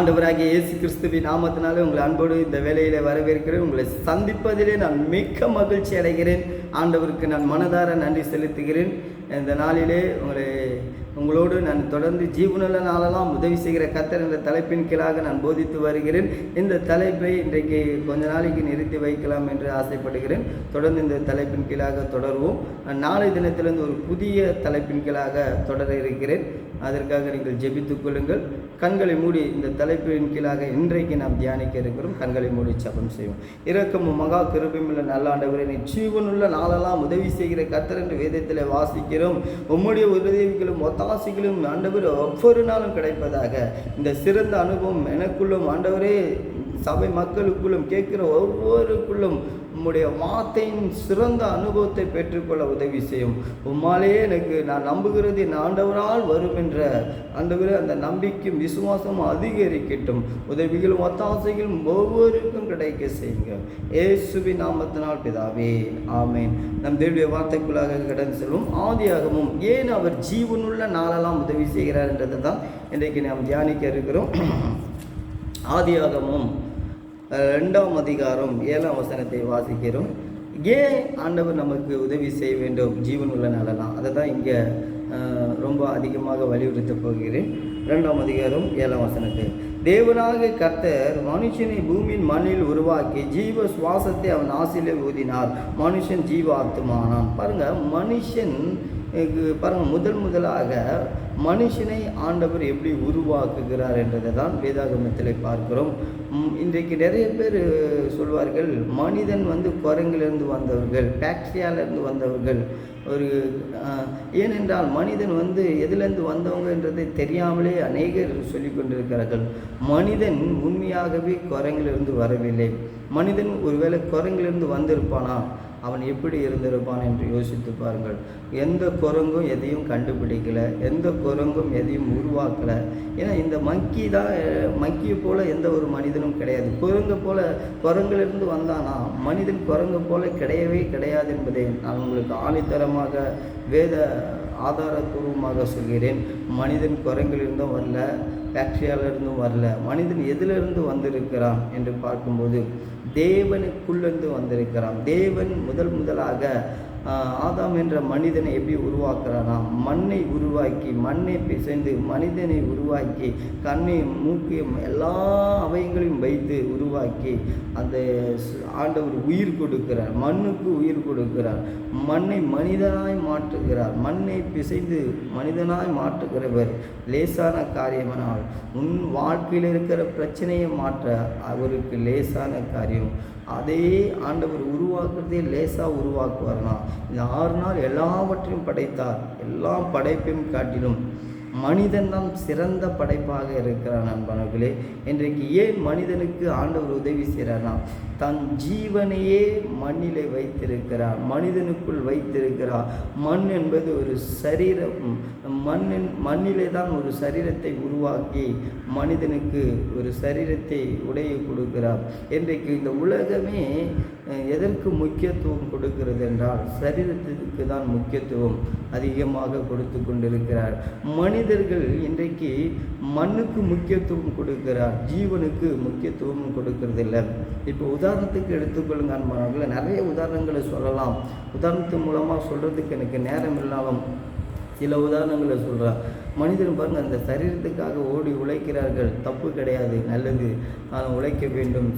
ஆண்டவராகிய இயேசு கிறிஸ்துவின் நாமத்தினாலே உங்களை அன்போடு இந்த வேலையிலே வரவேற்கிறேன். உங்களை சந்திப்பதிலே நான் மிக்க மகிழ்ச்சி அடைகிறேன். ஆண்டவருக்கு நான் மனதார நன்றி செலுத்துகிறேன். இந்த நாளிலே உங்களோடு நான் தொடர்ந்து ஜீவனுள்ள நாளெல்லாம் உதவி செய்கிற கர்த்தர் என்ற தலைப்பின் கீழாக நான் போதித்து வருகிறேன். இந்த தலைப்பை இன்றைக்கு கொஞ்ச நாளைக்கு நிறுத்தி வைக்கலாம் என்று ஆசைப்படுகிறேன். தொடர்ந்து இந்த தலைப்பின் கீழாக தொடருவோம். நாளை தினத்திலிருந்து ஒரு புதிய தலைப்பின் கீழாக தொடர இருக்கிறேன். அதற்காக நீங்கள் ஜெபித்துக் கொள்ளுங்கள். கண்களை மூடி இந்த தலைப்பின் கீழாக இன்றைக்கு நாம் தியானிக்க இருக்கிறோம். கண்களை மூடி ஜெபம் செய்வோம். இரக்கமும் மகா கிருபையுமுள்ள நல்ல ஆண்டவரே, நீ ஜீவனுள்ள நாளெல்லாம் உதவி செய்கிற கர்த்தர் என்று வேதத்தில் வாசிக்கிறோம். உம்முடைய உதவிகளும் ஒத்தாசைகளும் ஆண்டவர் ஒவ்வொரு நாளும் கிடைப்பதாக. இந்த சிறந்த அனுபவம் எனக்குள்ளும் ஆண்டவரே, சபை மக்களுக்குள்ளும் கேட்கிற ஒவ்வொருக்குள்ளும் உம்முடைய வார்த்தையின் சிறந்த அனுபவத்தை பெற்றுக்கொள்ள உதவி செய்யும். உம்மாலேயே நான் நம்புகிறது என் ஆண்டவரால் வரும் என்ற ஆண்டவரே, அந்த நம்பிக்கையும் விசுவாசமும் அதிகரிக்கட்டும். உதவிகளும் ஒத்தாசைகளும் ஒவ்வொருக்கும் கிடைக்க செய்யுங்க. இயேசுவின் நாமத்தினால் பிதாவே, ஆமேன். நம் தேவனுடைய வார்த்தைக்குள்ளாக கடந்து செல்வோம். ஆதியாகமும் ஏன் அவர் ஜீவனுள்ள நாளெல்லாம் உதவி செய்கிறார் என்றதை தான் இன்றைக்கு நாம் தியானிக்க இருக்கிறோம். ஆதியாகமும் 2ஆம் அதிகாரம் 7ஆம் வசனத்தை வாசிக்கிறோம். ஏன் ஆண்டவர் நமக்கு உதவி செய்ய வேண்டும் ஜீவன் உள்ள நாளெல்லாம், அதை தான் இங்கே ரொம்ப அதிகமாக வலியுறுத்த போகிறேன். 2ஆம் அதிகாரம் 7ஆம் வசனத்தை, தேவனாக கர்த்தர் மனுஷனை பூமியின் மண்ணில் உருவாக்கி ஜீவ சுவாசத்தை அவன் ஆசிலே ஊதினார். மனுஷன் ஜீவ ஆத்துமானான். பாருங்கள், மனுஷன் முதலாக மனுஷனை ஆண்டவர் எப்படி உருவாக்குகிறார் என்றதை தான் வேதாகமத்தில் பார்க்கிறோம். இன்றைக்கு நிறைய பேர் சொல்வார்கள், மனிதன் குரங்கிலிருந்து வந்தவர்கள், பாக்டீரியாவிலிருந்து வந்தவர்கள். ஏனென்றால் மனிதன் எதிலிருந்து வந்தவங்க என்றதை தெரியாமலே அநேகர் சொல்லி கொண்டிருக்கிறார்கள். மனிதன் உண்மையாகவே குரங்கிலிருந்து வரவில்லை. மனிதன் ஒருவேளை குரங்கிலிருந்து வந்திருப்பானா, அவன் எப்படி இருந்திருப்பான் என்று யோசித்து பாருங்கள். எந்த குரங்கும் எதையும் கண்டுபிடிக்கலை, எந்த குரங்கும் எதையும் உருவாக்கலை. ஏன்னா இந்த மங்கியை போல எந்த ஒரு மனிதனும் கிடையாது. குரங்கிலிருந்து வந்தானா மனிதன் குரங்கு போல கிடையவே கிடையாது என்பதை நான் உங்களுக்கு ஆணித்தரமாக வேத ஆதாரபூர்வமாக சொல்கிறேன். மனிதன் குரங்கிலிருந்தும் வரல, பாக்டீரியாவிலிருந்தும் வரல. மனிதன் எதிலிருந்து வந்திருக்கிறான் என்று பார்க்கும்போது தேவனுக்குள்ளிருந்து வந்திருக்கிறான். தேவன் முதலாக ஆதாம் என்ற மனிதனை எப்படி உருவாக்குறானா, மண்ணை உருவாக்கி, மண்ணை பிசைந்து மனிதனை உருவாக்கி, கண்ணை மூக்கையும் எல்லா அவயங்களையும் வைத்து உருவாக்கி அந்த ஆண்டவர் உயிர் கொடுக்கிறார். மண்ணுக்கு உயிர் கொடுக்கிறார். மண்ணை மனிதனாய் மாற்றுகிறார். மண்ணை பிசைந்து மனிதனாய் மாற்றுகிறவர் லேசான காரியமானால், உன் வாழ்க்கையில் இருக்கிற பிரச்சனையை மாற்ற அவருக்கு லேசான காரியம். அதே ஆண்டவர் உருவாக்குறதே லேசாக உருவாக்குவார்னா, இந்த 6 நாள் எல்லாவற்றையும் படைத்தார். எல்லா படைப்பையும் காட்டிலும் மனிதன் தான் சிறந்த படைப்பாக இருக்கிறான். அன்பானவர்களே, இன்றைக்கு ஏன் மனிதனுக்கு ஆண்டவர் உதவி செய்கிறார்னா, தன் ஜீவனையே மண்ணிலே வைத்திருக்கிறார், மனிதனுக்குள் வைத்திருக்கிறார். மண் என்பது ஒரு சரீரம். மண்ணிலே தான் ஒரு சரீரத்தை உருவாக்கி மனிதனுக்கு ஒரு சரீரத்தை உடைய கொடுக்கிறார். இன்றைக்கு இந்த உலகமே எதற்கு முக்கியத்துவம் கொடுக்கிறது என்றால் சரீரத்திற்கு தான் முக்கியத்துவம் அதிகமாக கொடுத்து கொண்டிருக்கிறார். மனிதர்கள் இன்றைக்கு மண்ணுக்கு முக்கியத்துவம் கொடுக்கிறார், ஜீவனுக்கு முக்கியத்துவம் கொடுக்கறதில்லை. இப்போ உதாரணத்துக்கு எடுத்துக்கொள்ளுங்க அன்பானவர்களே, நிறைய உதாரணங்களை சொல்லலாம். உதாரணத்து மூலமாக சொல்கிறதுக்கு எனக்கு நேரம் இல்லாமல் சில உதாரணங்களை சொல்கிறேன். மனிதன் பாருங்கள், அந்த சரீரத்துக்காக ஓடி உழைக்கிறார்கள், தப்பு கிடையாது, நல்லது. ஆனால் உழைக்க வேண்டும்.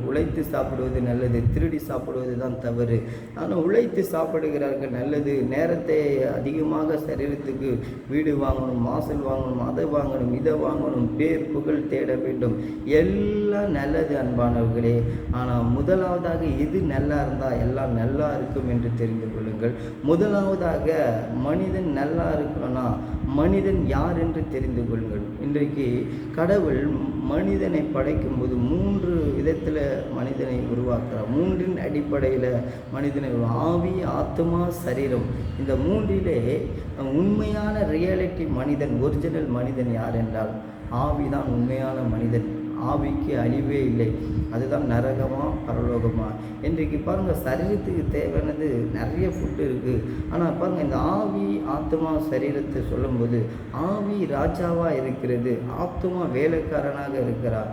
உழைத்து சாப்பிடுவது நல்லது, திருடி சாப்பிடுவது தான் தவறு. ஆனால் உழைத்து சாப்பிடுகிறார்கள், நல்லது. நேரத்தை அதிகமாக சரீரத்துக்கு வீடு வாங்கணும், வாசல் வாங்கணும், அதை வாங்கணும், இதை வாங்கணும், பேர் புகழ் தேட வேண்டும், எல்லாம் நல்லது அன்பானவர்களே. ஆனால் முதலாவதாக இது நல்லா இருந்தால் எல்லாம் நல்லா இருக்கும் என்று தெரிந்து கொள்ளுங்கள். முதலாவதாக மனிதன் நல்லா இருக்கணும்னா மனிதன் யார் என்று தெரிந்து கொள்ளுங்கள். இன்றைக்கு கடவுள் மனிதனை படைக்கும்போது 3 விதத்தில் மனிதனை உருவாக்குறார். 3 அடிப்படையில் மனிதனை ஆவி, ஆத்மா, சரீரம். இந்த 3லே உண்மையான ரியாலிட்டி மனிதன், ஒரிஜினல் மனிதன் யார் என்றால் ஆவிதான் உண்மையான மனிதன். ஆவிக்கு அழிவே இல்லை. அதுதான் நரகமா பரலோகமா. இன்றைக்கு பாருங்கள், சரீரத்துக்கு தேவையானது நிறைய ஃபுட்டு இருக்குது. ஆனால் பாருங்கள், இந்த ஆவி ஆத்மா சரீரத்தை சொல்லும்போது ஆவி ராஜாவாக இருக்கிறது, ஆத்மா வேலைக்காரனாக இருக்கிறார்,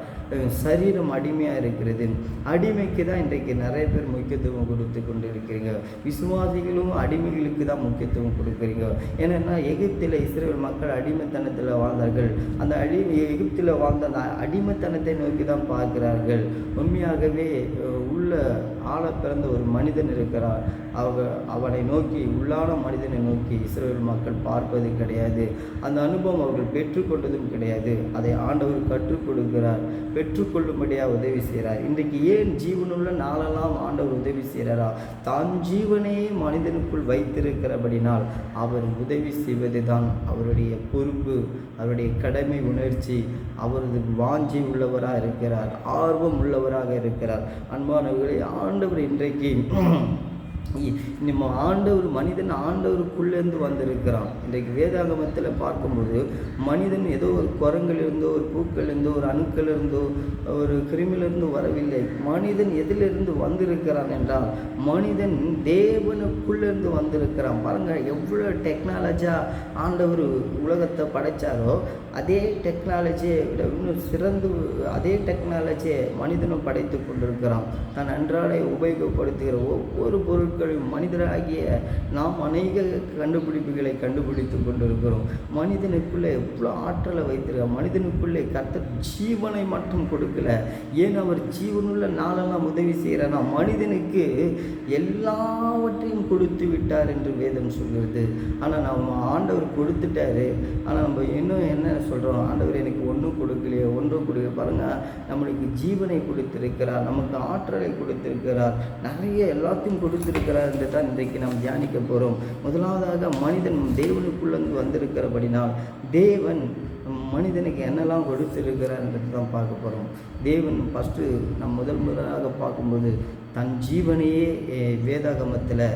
சரீரம் அடிமையாக இருக்கிறது. அடிமைக்கு தான் இன்றைக்கு நிறைய பேர் முக்கியத்துவம் கொடுத்து கொண்டு இருக்கிறீங்க. விசுவாசிகளும் அடிமைகளுக்கு தான் முக்கியத்துவம் கொடுக்குறீங்க. ஏன்னா எகிப்தில் இஸ்ரேல் மக்கள் அடிமைத்தனத்தில் வாழ்ந்தார்கள். அந்த எகிப்தில் வாழ்ந்த அந்த அடிமைத்தனத்தை நோக்கி தான் பார்க்கிறார்கள். உண்மையாகவே உள்ள ஆள பிறந்த ஒரு மனிதன் இருக்கிறார், அவனை நோக்கி, உள்ளான மனிதனை நோக்கி இஸ்ரேல் மக்கள் பார்ப்பது கிடையாது. அந்த அனுபவம் அவர்கள் பெற்றுக்கொண்டதும் கிடையாது. அதை ஆண்டவர் கற்றுக் கொடுக்கிறார், பெற்றுக்கொள்ளும்படியாக உதவி செய்கிறார். இன்றைக்கு ஏன் ஜீவனுள்ள நாளெல்லாம் ஆண்டவர் உதவி செய்கிறாரா? தான் ஜீவனையே மனிதனுக்குள் வைத்திருக்கிறபடினால் அவர் உதவி செய்வது தான் அவருடைய பொறுப்பு, அவருடைய கடமை உணர்ச்சி. அவரது வாஞ்சி உள்ளவராக இருக்கிறார், ஆர்வம் உள்ளவராக இருக்கிறார். அன்பானவர்களே, ஆண்டவர் இன்றைக்கு நம்ம ஆண்டவர் மனிதன் ஆண்டவருக்குள்ளேருந்து வந்திருக்கிறான். இன்றைக்கு வேதாகமத்தில் பார்க்கும்போது மனிதன் ஏதோ ஒரு குரங்கிலிருந்தோ, ஒரு பூக்களிலிருந்தோ, ஒரு அணுக்களிலிருந்தோ, ஒரு கிருமியிலிருந்து வரவில்லை. மனிதன் எதிலிருந்து வந்திருக்கிறான் என்றால் மனிதன் தேவனுக்குள்ளேருந்து வந்திருக்கிறான். பாருங்கள், எவ்வளோ டெக்னாலஜியாக ஆண்டவர் உலகத்தை படைத்தாரோ அதே டெக்னாலஜியை விட இன்னும் சிறந்து அதே டெக்னாலஜியை மனிதனும் படைத்து கொண்டிருக்கிறான். தான் அன்றாட உபயோகப்படுத்துகிற ஒவ்வொரு பொருட்களையும் மனிதராகிய நாம் அநேக கண்டுபிடிப்புகளை கண்டுபிடித்து கொண்டிருக்கிறோம். மனிதனுக்குள்ளே எவ்வளோ ஆற்றலை வைத்திருக்க, மனிதனுக்குள்ளே கர்த்தர் ஜீவனை மட்டும் கொடுக்கல. ஏன் அவர் ஜீவனுள்ள நாளெல்லாம் உதவி செய்கிறானா? மனிதனுக்கு எல்லாவற்றையும் கொடுத்து விட்டார் என்று வேதம் சொல்கிறது. ஆனால் நம்ம ஆண்டவர் கொடுத்துட்டாரு. ஆனால் நம்ம இன்னும் என்ன சொல்கிறோம்? ஆண்டவர் எனக்கு ஒன்றும் கொடுக்கலையே, ஒன்றும் கொடுக்க. பாருங்கள், நம்மளுக்கு ஜீவனை கொடுத்திருக்கிறார், நமக்கு ஆற்றலை கொடுத்திருக்கிறார், நிறைய எல்லாத்தையும் கொடுத்திருக்கிறார் என்று தான் இன்றைக்கு நாம் தியானிக்க போகிறோம். முதலாவதாக மனிதன் தேவனுக்குள்ளேருந்து வந்திருக்கிறபடினால் தேவன் மனிதனுக்கு என்னெல்லாம் கொடுத்திருக்கிறார் என்று தான் பார்க்க போகிறோம். தேவன் ஃபஸ்ட்டு நம் முதலாக பார்க்கும்போது தன் ஜீவனையே வேதாகமத்தில்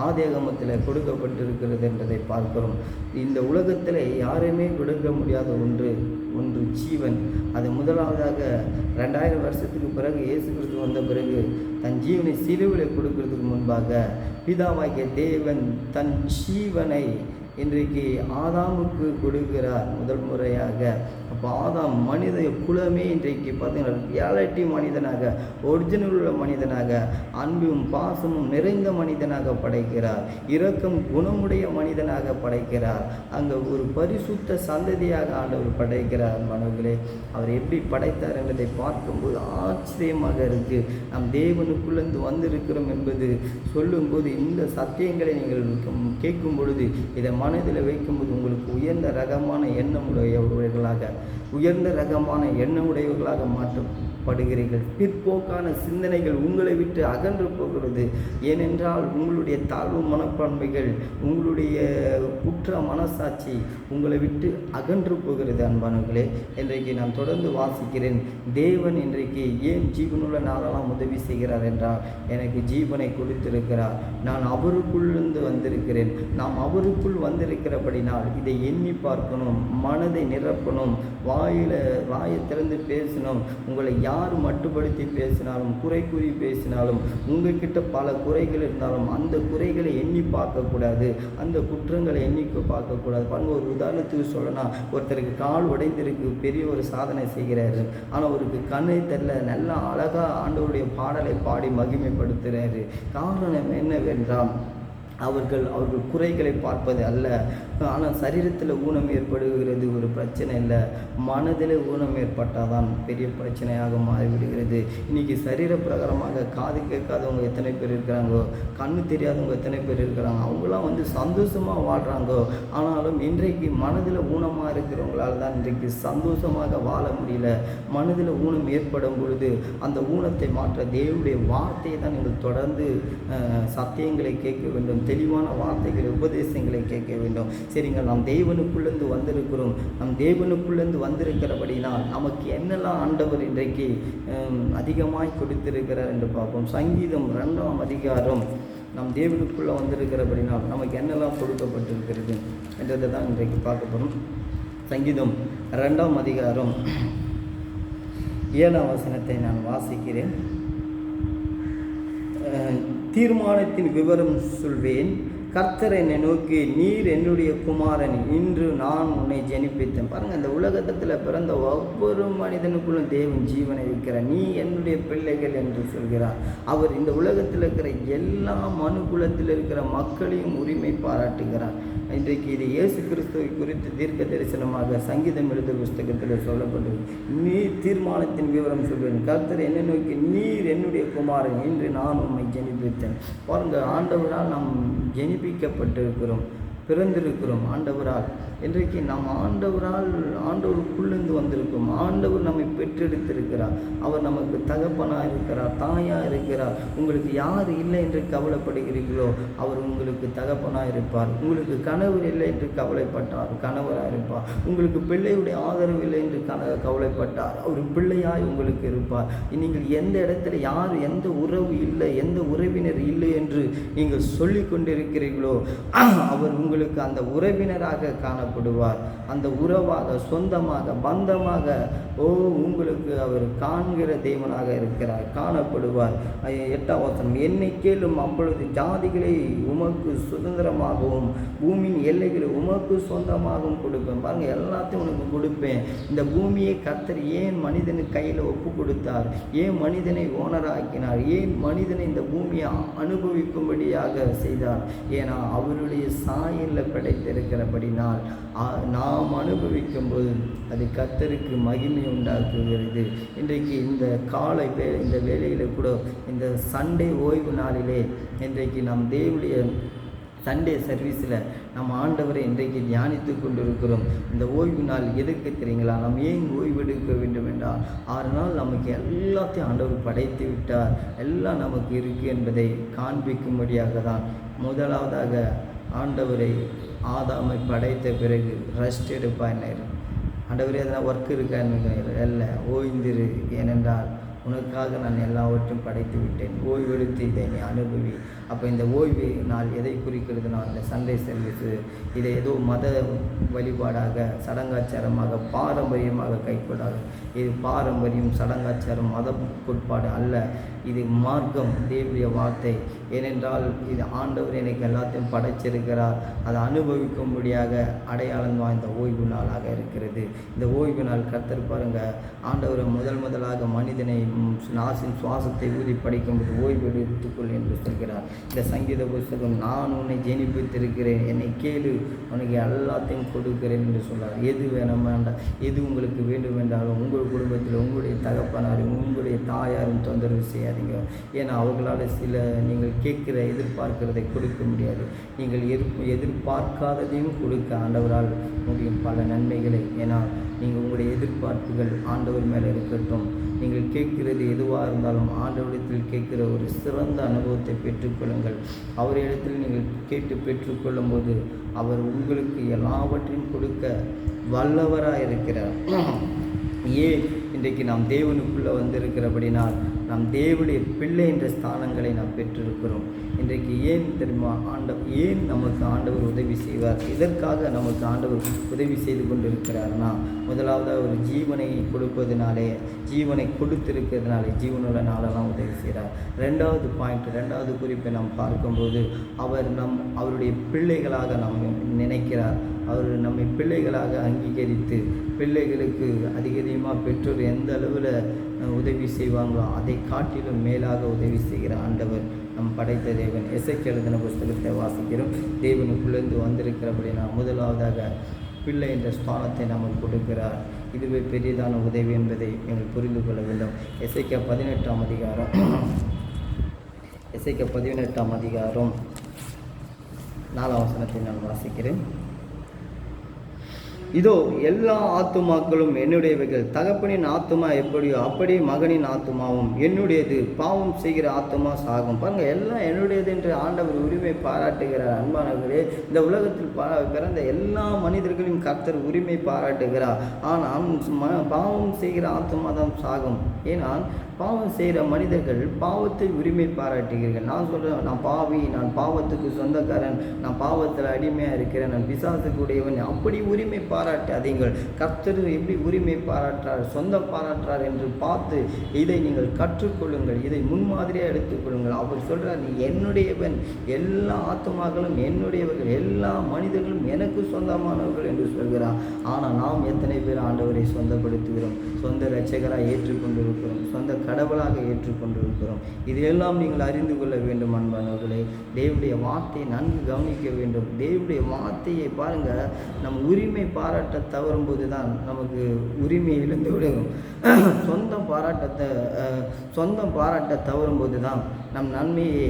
ஆதியாகமத்தில் கொடுக்கப்பட்டிருக்கிறது என்பதை பார்க்கிறோம். இந்த உலகத்தில் யாருமே கொடுக்க முடியாத ஒன்று ஜீவன். அது முதலாவதாக 2000 வருஷத்துக்கு பிறகு இயேசு கிறிஸ்து வந்த பிறகு தன் ஜீவனை சிலுவையில் கொடுக்கறதுக்கு முன்பாக பிதாவாகிய தேவன் தன் ஜீவனை இன்றைக்கு ஆதாமுக்கு கொடுக்கிறார் முதல் முறையாக. அப்போ ஆதாம் மனித குலமே இன்றைக்கு பார்த்தீங்கன்னா ரியாலிட்டி மனிதனாக, ஒரிஜினல் உள்ள மனிதனாக, அன்பும் பாசமும் நிறைந்த மனிதனாக படைக்கிறார், இரக்கம் குணமுடைய மனிதனாக படைக்கிறார். அங்கே ஒரு பரிசுத்த சந்ததியாக ஆண்டவர் படைக்கிறார். மனங்களே, அவர் எப்படி படைத்தார் என்பதை பார்க்கும்போது ஆச்சரியமாக இருக்குது. நாம் தேவனுக்குள்ளேருந்து வந்திருக்கிறோம் என்பது சொல்லும்போது இந்த சத்தியங்களை நீங்கள் கேட்கும் பொழுது, இதை மனதில் வைக்கும்போது உங்களுக்கு உயர்ந்த ரகமான எண்ணமுடையவர்களாக மாற்றப்படுகிறீர்கள். பிற்போக்கான சிந்தனைகள் உங்களை விட்டு அகன்று போகிறது. ஏனென்றால் உங்களுடைய தாழ்வு மனப்பான்மைகள், உங்களுடைய குற்ற மனசாட்சி உங்களை விட்டு அகன்று போகிறது. அன்பானவர்களே, இன்றைக்கு நான் தொடர்ந்து வாசிக்கிறேன். தேவன் இன்றைக்கு ஏன் ஜீவனுள்ள நாளெல்லாம் உதவி செய்கிறார் என்றால் எனக்கு ஜீவனை கொடுத்திருக்கிறார். நான் அவருக்குள்ளிருந்து வந்திருக்கிறேன். நாம் அவருக்குள் வந்திருக்கிறபடினால் இதை எண்ணி பார்க்கணும், மனதை நிரப்பணும், வாயை திறந்து பேசணும். உங்களை யார் மட்டுப்படுத்தி பேசினாலும், குறை கூறி பேசினாலும், உங்கள்கிட்ட பல குறைகள் இருந்தாலும் அந்த குறைகளை எண்ணி பார்க்கக்கூடாது, அந்த குற்றங்களை எண்ணிக்க பார்க்கக்கூடாது. பாருங்க, ஒரு உதாரணத்துக்கு சொல்லணும், ஒருத்தருக்கு கால் உடைந்திருக்கு, பெரிய ஒரு சாதனை செய்கிறாரு. ஆனால் அவருக்கு கண்ணை தெரியல, நல்லா அழகாக ஆண்டவருடைய பாடலை பாடி மகிமைப்படுத்துகிறாரு. காரணம் என்னவென்றால் அவர்கள் குறைகளை பார்ப்பது அல்ல. ஆனால் சரீரத்தில் ஊனம் ஏற்படுகிறது ஒரு பிரச்சனை இல்லை, மனதில் ஊனம் ஏற்பட்டால் தான் பெரிய பிரச்சனையாக மாறிவிடுகிறது. இன்றைக்கி சரீர பிரகாரமாக காது கேட்காதவங்க எத்தனை பேர் இருக்கிறாங்கோ, கண்ணு தெரியாதவங்க எத்தனை பேர் இருக்கிறாங்க. அவங்களாம் சந்தோஷமாக வாழ்கிறாங்கோ. ஆனாலும் இன்றைக்கு மனதில் ஊனமாக இருக்கிறவங்களால் தான் இன்றைக்கு சந்தோஷமாக வாழ முடியல. மனதில் ஊனம் ஏற்படும் பொழுது அந்த ஊனத்தை மாற்ற தேவனுடைய வார்த்தையை தான் நீங்கள் தொடர்ந்து சத்தியங்களை கேட்க வேண்டும், தெளிவான வார்த்தைகளை உபதேசங்களை கேட்க வேண்டும். சரிங்க, நாம் தேவனுக்குள்ளேருந்து வந்திருக்கிறோம். நம் தேவனுக்குள்ளேருந்து வந்திருக்கிறபடினால் நமக்கு என்னெல்லாம் ஆண்டவர் இன்றைக்கு அதிகமாய் கொடுத்திருக்கிறார் என்று பார்ப்போம். சங்கீதம் 2ஆம் அதிகாரம், நம் தேவனுக்குள்ளே வந்திருக்கிறபடினால் நமக்கு என்னெல்லாம் கொடுக்கப்பட்டிருக்கிறது என்றதை தான் இன்றைக்கு பார்க்க போகிறோம். சங்கீதம் 2ஆம் அதிகாரம் 7ஆம் வசனத்தை நான் வாசிக்கிறேன். தீர்மானத்தின் விவரம் சொல்வேன். கர்த்தர் என்னை நோக்கி, நீர் என்னுடைய குமாரன், இன்று நான் உன்னை ஜெனிப்பித்தேன். பாருங்கள், இந்த உலகத்தில் பிறந்த ஒவ்வொரு மனிதனுக்குள்ளும் தேவன் ஜீவனை வைக்கிறார். நீ என்னுடைய பிள்ளைகள் என்று சொல்கிறார். அவர் இந்த உலகத்தில் இருக்கிற எல்லா மனுக்குலத்தில் இருக்கிற மக்களையும் உரிமை பாராட்டுகிறார். இன்றைக்கு இது இயேசு கிறிஸ்துவை குறித்து தீர்க்க தரிசனமாக சங்கீதம் எழுத புஸ்தகத்தில் சொல்லப்பட்டது. நீர் தீர்மானத்தின் விவரம் சொல்வேன். கர்த்தர் என்னை நோக்கி, நீர் என்னுடைய குமாரன், இன்று நான் உம்மை ஜெனிப்பித்தேன். பாருங்கள், ஆண்டவரால் நாம் ஜெனிப்பிக்கப்பட்டிருக்கிறோம், பிறந்திருக்கிறோம் ஆண்டவரால். இன்றைக்கு நாம் ஆண்டவருக்குள்ளேருந்து வந்திருக்கோம். ஆண்டவர் நம்மை பெற்றெடுத்திருக்கிறார். அவர் நமக்கு தகப்பனாக இருக்கிறார், தாயாக இருக்கிறார். உங்களுக்கு யார் இல்லை என்று கவலைப்படுகிறீர்களோ அவர் உங்களுக்கு தகப்பனாக இருப்பார். உங்களுக்கு கணவர் இல்லை என்று கவலைப்பட்டார், கணவராக இருப்பார். உங்களுக்கு பிள்ளையுடைய ஆதரவு இல்லை என்று கவலைப்பட்டார், அவர் பிள்ளையாய் உங்களுக்கு இருப்பார். நீங்கள் எந்த இடத்துல யார், எந்த உறவு இல்லை, எந்த உறவினர் இல்லை என்று நீங்கள் சொல்லி கொண்டிருக்கிறீர்களோ அவர் உங்களுக்கு அந்த உறவினராக காணப்படுவார். அந்த உறவாக, சொந்தமாக, பந்தமாக உங்களுக்கு அவர் காண்கிற தேவனாக இருக்கிறார், காணப்படுவார். 8ஆம் வசனம், என்னை கேளும், அப்பொழுது ஜாதிகளை உமக்கு சுதந்திரமாகவும் பூமியின் எல்லைகளை உமக்கு சொந்தமாகவும் கொடுப்பேன். பாருங்கள், எல்லாத்தையும் உனக்கு கொடுப்பேன். இந்த பூமியை கர்த்தர் ஏன் மனிதனுக்கு கையில் ஒப்பு கொடுத்தார்? ஏன் மனிதனை ஓனராக்கினார்? ஏன் மனிதனை இந்த பூமியை அனுபவிக்கும்படியாக செய்தார்? ஏன்னா அவருடைய சாயலில் படைத்திருக்கிறபடினால் நாம் அனுபவிக்கும் போது அது கர்த்தருக்கு மகிமை உண்டாக்குகிறது. இன்றைக்கு இந்த இந்த வேளையில் கூட, இந்த சண்டே ஓய்வு நாளிலே இன்றைக்கு நாம் தேவனுடைய சண்டே சர்வீஸில் நம்ம ஆண்டவரை இன்றைக்கு தியானித்து கொண்டிருக்கிறோம். இந்த ஓய்வு நாள் எதுக்கு தெரியுங்களா? நாம் ஏன் ஓய்வெடுக்க வேண்டும் என்றால் 6 நாள் நமக்கு எல்லாத்தையும் ஆண்டவர் படைத்து விட்டார், எல்லாம் நமக்கு இருக்குது என்பதை காண்பிக்கும்படியாக தான். முதலாவதாக ஆண்டவரை ஆதாமை படைத்த பிறகு ரெஸ்ட் எடுப்பாயினார். ஆண்டவரே எதனா ஒர்க் இருக்கான்னு இல்லை, ஓய்ந்திரு, ஏனென்றால் உனக்காக நான் எல்லாவற்றையும் படைத்து விட்டேன், ஓய்வெடுத்து இதை நீ அனுபவி. அப்போ இந்த ஓய்வு நாள் எதை குறிக்கிறதுனா, இந்த சண்டே சர்வீஸு இதை ஏதோ மத வழிபாடாக, சடங்காச்சாரமாக, பாரம்பரியமாக கைக்கொள்ளாது. இது பாரம்பரியம், சடங்காச்சாரம், மத கோட்பாடு அல்ல. இது மார்க்கம், தேவனுடைய வார்த்தை. ஏனென்றால் இது ஆண்டவர் எனக்கு எல்லாத்தையும் படைச்சிருக்கிறார், அதை அனுபவிக்கும்படியாக அடையாளம் வாய்ந்த ஓய்வு நாளாக இருக்கிறது. இந்த ஓய்வு நாள் கர்த்தர் பாருங்கள், ஆண்டவரை முதலாக மனிதனை நாசின் சுவாசத்தை ஊதி படைக்கும்போது ஓய்வு எடுத்துக்கொள் என்று சொல்கிறார். இந்த சங்கீத புஸ்தகம், நான் உன்னை ஜெனிப்பித்திருக்கிறேன், என்னை கேளு, உனக்கு எல்லாத்தையும் கொடுக்கிறேன் என்று சொல்கிறார். எது வேண்டாம், எது உங்களுக்கு வேண்டும் என்றாலும் உங்கள் குடும்பத்தில் உங்களுடைய தகப்பனாரும் உங்களுடைய தாயாரும் தொந்தரவு செய்யாதீங்க. ஏன்னா அவர்களால் சில நீங்கள் கேட்கிற எதிர்பார்க்கிறதை கொடுக்க முடியாது. நீங்கள் எதிர்பார்க்காததையும் கொடுக்க ஆண்டவரால் முடியும், பல நன்மைகளை. ஏன்னா நீங்கள் உங்களுடைய எதிர்பார்ப்புகள் ஆண்டவர் மேலே இருக்கட்டும். நீங்கள் கேட்கிறது எதுவாக இருந்தாலும் ஆண்டவரிடத்தில் கேட்கிற ஒரு சிறந்த அனுபவத்தை பெற்றுக்கொள்ளுங்கள். அவரிடத்தில் நீங்கள் கேட்டு பெற்றுக்கொள்ளும் போது அவர் உங்களுக்கு எல்லாவற்றையும் கொடுக்க வல்லவராக இருக்கிறார். ஏன் இன்றைக்கு நாம் தேவனுக்குள்ளே வந்திருக்கிறபடினால் நாம் தேவனுடைய பிள்ளை என்ற ஸ்தானங்களை நாம் பெற்றிருக்கிறோம். இன்றைக்கு ஏன் தெரியுமா? ஏன் நமக்கு ஆண்டவர் உதவி செய்வார்? இதற்காக நமக்கு ஆண்டவர் உதவி செய்து கொண்டிருக்கிறார்னா, முதலாவது அவர் ஜீவனை கொடுப்பதினாலே, ஜீவனை கொடுத்திருக்கிறதுனாலே, ஜீவனுள்ள நாளெல்லாம் உதவி செய்கிறார். ரெண்டாவது குறிப்பை நாம் பார்க்கும்போது அவருடைய பிள்ளைகளாக நாம் நினைக்கிறார். அவர் நம்மை பிள்ளைகளாக அங்கீகரித்து, பிள்ளைகளுக்கு அதிகமாக பெற்றோர் எந்த அளவில் உதவி செய்வாங்களோ அதை காட்டிலும் மேலாக உதவி செய்கிற ஆண்டவர் நம் படைத்த தேவன். எசேக்கியேல் எழுதின புஸ்தகத்தை வாசிக்கிறோம். தேவனுக்குள்ளேருந்து வந்திருக்கிறபடினா முதலாவதாக பிள்ளை என்ற ஸ்தானத்தை நமக்கு கொடுக்கிறார். இதுவே பெரியதான உதவி என்பதை நீங்கள் புரிந்து கொள்ள வேண்டும். எசேக்கியேல் 18ஆம் அதிகாரம் 4ஆம் வசனத்தை நான் வாசிக்கிறேன். இதோ எல்லா ஆத்துமாக்களும் என்னுடையவைகள், தகப்பனின் ஆத்துமா எப்படியோ அப்படியே மகனின் ஆத்துமாவும் என்னுடையது, பாவம் செய்கிற ஆத்துமா சாகும். பாருங்கள், எல்லாம் என்னுடையது என்று ஆண்டவர் உரிமை பாராட்டுகிறார். அன்பானவர்களே, இந்த உலகத்தில் பிறந்த எல்லா மனிதர்களையும் கர்த்தர் உரிமை பாராட்டுகிறார். ஆனால் பாவம் செய்கிற ஆத்துமா தான் சாகும். ஏனால் பாவம் செய்கிற மனிதர்கள் பாவத்தை உரிமை பாராட்டுகிறீர்கள். நான் சொல்கிறேன், நான் பாவி, நான் பாவத்துக்கு சொந்தக்காரன், நான் பாவத்தில் அடிமையாக இருக்கிறேன், நான் பிசாசுக்கு உடையவன், அப்படி உரிமை பாராட்டாதீங்கள். கர்த்தர் எப்படி உரிமை பாராட்டுறார், சொந்தம் பாராட்டுறார் என்று பார்த்து இதை நீங்கள் கற்றுக்கொள்ளுங்கள், இதை முன்மாதிரியாக எடுத்துக்கொள்ளுங்கள். அவர் சொல்கிறார், நீ என்னுடையவன், எல்லா ஆத்துமாக்களும் என்னுடையவர்கள், எல்லா மனிதர்களும் எனக்கு சொந்தமானவர்கள் என்று சொல்கிறார். ஆனால் நாம் எத்தனை பேர் ஆண்டவரை சொந்தப்படுத்துகிறோம், சொந்த இரட்சகராக ஏற்றுக்கொண்டிருக்கிறோம், சொந்த கடவுளாக ஏற்றுக்கொண்டிருக்கிறோம்? இதையெல்லாம் நீங்கள் அறிந்து கொள்ள வேண்டும் அன்பானவர்களே. தேவனுடைய வார்த்தையை நன்கு கவனிக்க வேண்டும். தேவனுடைய வார்த்தையை பாருங்கள், நம் உரிமை பாராட்ட தவறும்போது தான் நமக்கு உரிமை இழந்து விடுவோம். சொந்தம் பாராட்ட தவறும்போது தான் நம் நன்மையை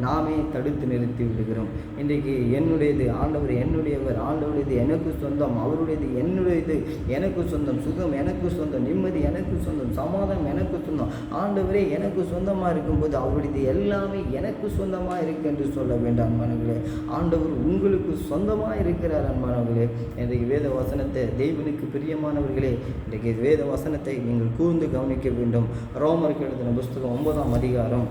நாமே தடுத்து நிறுத்தி விடுகிறோம். இன்றைக்கு என்னுடையது ஆண்டவர் என்னுடையவர், ஆண்டவருடையது எனக்கு சொந்தம், அவருடையது என்னுடையது எனக்கு சொந்தம், சுகம் எனக்கு சொந்தம், நிம்மதி எனக்கு சொந்தம், சமாதானம் எனக்கு சொந்தம், ஆண்டவரே எனக்கு சொந்தமாக இருக்கும்போது அவருடையது எல்லாமே எனக்கு சொந்தமாக இருக்கு என்று சொல்ல வேண்டாம் அன்பானவர்களே. ஆண்டவர் உங்களுக்கு சொந்தமாக இருக்கிறார் அன்பானவர்களே. இன்றைக்கு வேத வசனத்தை, தேவனுக்கு பிரியமானவர்களே, இன்றைக்கு வேத வசனத்தை நீங்கள் கூர்ந்து கவனிக்க வேண்டும். ரோமருக்கு எழுதின புஸ்தகம் 9ஆம் அதிகாரம்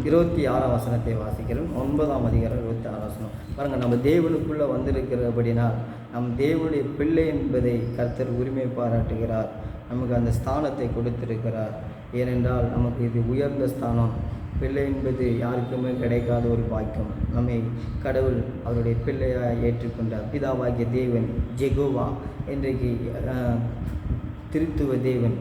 26ஆம் வசனத்தை வாசிக்கிறோம். 9ஆம் அதிகாரம் 26ஆம் வசனம் பாருங்கள். நம்ம தேவனுக்குள்ளே வந்திருக்கிறபடினால் நம் தேவனுடைய பிள்ளை என்பதை கர்த்தர் உரிமை பாராட்டுகிறார். நமக்கு அந்த ஸ்தானத்தை கொடுத்திருக்கிறார். ஏனென்றால் நமக்கு இது உயர்ந்த ஸ்தானம். பிள்ளை என்பது யாருக்குமே கிடைக்காத ஒரு பாக்கியம். நம்மை கடவுள் அவருடைய பிள்ளையாக ஏற்றுக்கொண்டார். பிதாவாகிய தேவன் ஜெகோவா, இன்றைக்கு திருத்துவ தேவன்,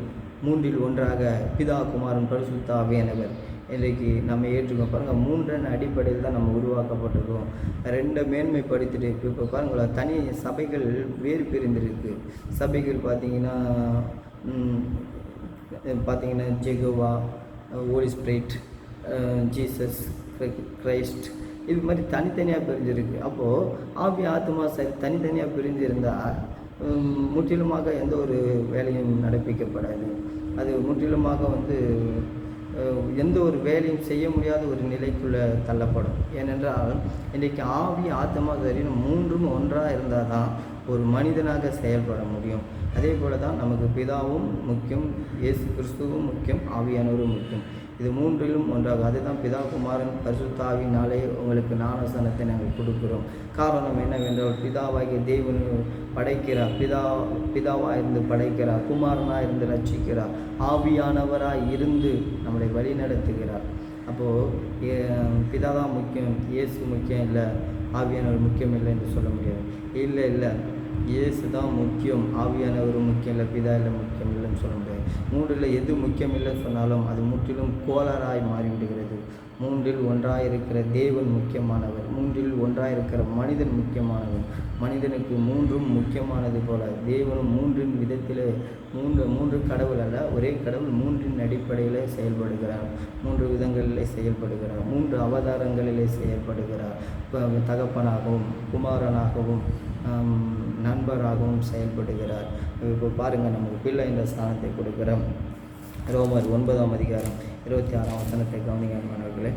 மூன்றில் ஒன்றாக பிதா, குமாரன், பரிசுத்த ஆவியானவர் இன்றைக்கு நம்ம ஏற்றுக்கோ. பாருங்கள், 3 அடிப்படையில் தான் நம்ம உருவாக்கப்பட்டிருக்கோம். 2 மேன்மைப்படுத்திட்டு இப்போ பாருங்களேன், தனி சபைகள் வேறு பிரிந்திருக்கு. சபைகள் பார்த்திங்கன்னா Jehovah, holy spirit, Jesus Christ, இது மாதிரி தனித்தனியாக பிரிஞ்சிருக்கு. அப்போது ஆவி ஆத்மா சரி தனித்தனியாக பிரிஞ்சிருந்தால் முற்றிலுமாக எந்த ஒரு வேலையும் நடப்பிக்கப்படாது. அது முற்றிலுமாக எந்த ஒரு வேலையும் செய்ய முடியாத ஒரு நிலைக்குள்ளே தள்ளப்படும். ஏனென்றால் இன்றைக்கு ஆவி ஆத்மா சரீரம் 3ம் ஒன்றாக இருந்தால் தான் ஒரு மனிதனாக செயல்பட முடியும். அதே போல் தான் நமக்கு பிதாவும் முக்கியம், இயேசு கிறிஸ்துவும் முக்கியம், ஆவியானவரும் முக்கியம். இது 3லும் ஒன்றாக. அதுதான் பிதா, குமாரன், பரிசுத்த ஆவியினாலே உங்களுக்கு ஞானஸ்நானத்தை நாங்கள் கொடுக்கிறோம். காரணம் என்னவென்றால், பிதாவாகிய தேவன் படைக்கிறார், பிதாவாக இருந்து படைக்கிறார், குமாரனாக இருந்து ரட்சிக்கிறார், ஆவியானவராக இருந்து நம்மளை வழி நடத்துகிறார். அப்போது பிதா தான் முக்கியம், இயேசு முக்கியம் இல்லை, ஆவியானவர் முக்கியம் இல்லை என்று சொல்ல முடியாது. இல்லை, இயேசு தான் முக்கியம், ஆவியானவர் முக்கியம் இல்லை, பிதா இல்லை முக்கியம் இல்லைன்னு சொல்ல முடியாது. 3ல் எது முக்கியம் இல்லைன்னு சொன்னாலும் அது முற்றிலும் கோளாறாய் மாறிவிடுகிறது. 3ல் ஒன்றாக இருக்கிற தேவன் முக்கியமானவர், 3ல் ஒன்றாக இருக்கிற மனிதன் முக்கியமானவர். மனிதனுக்கு 3ம் முக்கியமானது போல தேவனும் 3 விதத்தில், 3 கடவுள் அல்ல, ஒரே கடவுள் 3 அடிப்படையில் செயல்படுகிறார், 3 விதங்களிலே செயல்படுகிறார், 3 அவதாரங்களிலே செயல்படுகிறார். தகப்பனாகவும், குமாரனாகவும், நண்பராகவும் செயல்படுகிறார். இப்போ பாருங்கள், நமக்கு பிள்ளை என்ற ஸ்தானத்தை கொடுக்கிறோம். ரோமர் 9ஆம் அதிகாரம் 26ஆம் வசனத்தை கவனிங்க மாணவர்களே.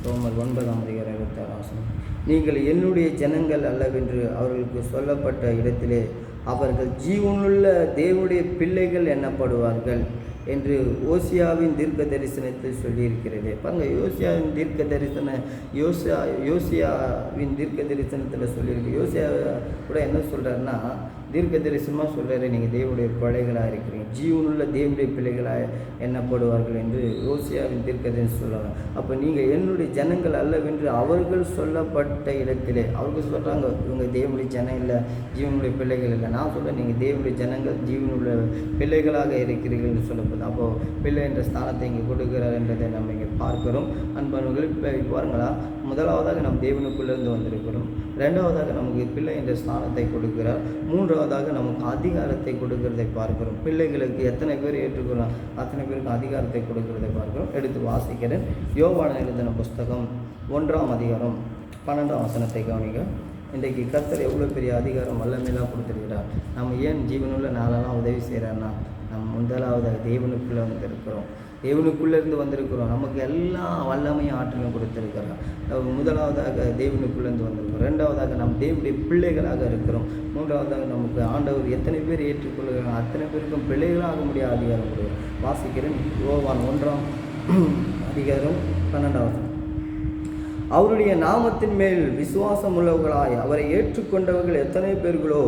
ரோமர் 9ஆம் அதிகாரம் 26ஆம் வசனம். நீங்கள் என்னுடைய ஜனங்கள் அல்லவென்று அவர்களுக்கு சொல்லப்பட்ட இடத்திலே அவர்கள் ஜீவனுள்ள தேவனுடைய பிள்ளைகள் எண்ணப்படுவார்கள் என்று ஓசியாவின் தீர்க்க தரிசனத்தில் சொல்லியிருக்கிறது. பாருங்கள், யோசியாவின் தீர்க்க தரிசனத்தில் சொல்லியிருக்கு. யோசியா கூட என்ன சொல்கிறாருன்னா, தீர்க்க தரிசனமாக சொல்கிறாரு, நீங்கள் தேவனுடைய பிள்ளைகளாக இருக்கிறீங்க, ஜீவனுள்ள தேவனுடைய பிள்ளைகளாக எண்ணப்படுவார்கள் என்று யோசியாவின் தீர்க்க தரிசனம் சொல்கிறாங்க. அப்போ நீங்கள் என்னுடைய ஜனங்கள் அல்லவென்று அவர்கள் சொல்லப்பட்ட இடத்திலே, அவர்கள் சொல்கிறாங்க இவங்க தேவனுடைய ஜனம் இல்லை, ஜீவனுடைய பிள்ளைகள் இல்லை. நான் சொல்கிறேன், நீங்கள் தேவனுடைய ஜனங்கள், ஜீவனுள்ள பிள்ளைகளாக இருக்கிறீர்கள் என்று சொல்லப்படுது. அப்போது பிள்ளை என்ற ஸ்தானத்தை இங்கே கொடுக்கிறார் என்றதை நம்ம இங்கே பார்க்கிறோம். அன்பானவர்கள், இப்போ பாருங்களா, முதலாவதாக நம் தேவனுக்குள்ளேருந்து வந்திருக்கிறோம், 2வதாக நமக்கு பிள்ளை என்ற ஸ்தானத்தை கொடுக்கிறார், 3வதாக நமக்கு அதிகாரத்தை கொடுக்கிறதை பார்க்கிறோம். பிள்ளைகளுக்கு எத்தனை பேர் ஏற்றுக்கொள்ளலாம், அத்தனை பேருக்கு அதிகாரத்தை கொடுக்கிறதை பார்க்கிறோம். எடுத்து வாசிக்கிறேன். யோவான் எழுதின புஸ்தகம் 1ஆம் அதிகாரம் 12ஆம் வசனத்தை கவனிக்க. இன்றைக்கு கர்த்தர் எவ்வளோ பெரிய அதிகாரம் வல்லமையெல்லாம் கொடுத்துருக்கிறார். நம்ம ஏன் ஜீவனுள்ள நாளெல்லாம் உதவி செய்கிறார்னா, நம்ம முதலாவது தேவனுக்குள்ளே வந்திருக்கிறோம். தேவனுக்குள்ளேருந்து வந்திருக்கிறோம். நமக்கு எல்லா வல்லமையும் ஆற்றலும் கொடுத்திருக்கிறார். முதலாவதாக தேவனுக்குள்ளேருந்து வந்திருக்கிறோம். ரெண்டாவதாக நாம் தேவனுடைய பிள்ளைகளாக இருக்கிறோம். மூன்றாவதாக நமக்கு ஆண்டவர் எத்தனை பேர் ஏற்றுக்கொள்கிறார் அத்தனை பேருக்கும் பிள்ளைகளாக முடிய அதிகாரம் கொடுக்கிறார். வாசிக்கிறேன். யோவான் 1:12. அவருடைய நாமத்தின் மேல் விசுவாசம் உள்ளவர்களாய் அவரை ஏற்றுக்கொண்டவர்கள் எத்தனை பேர்களோ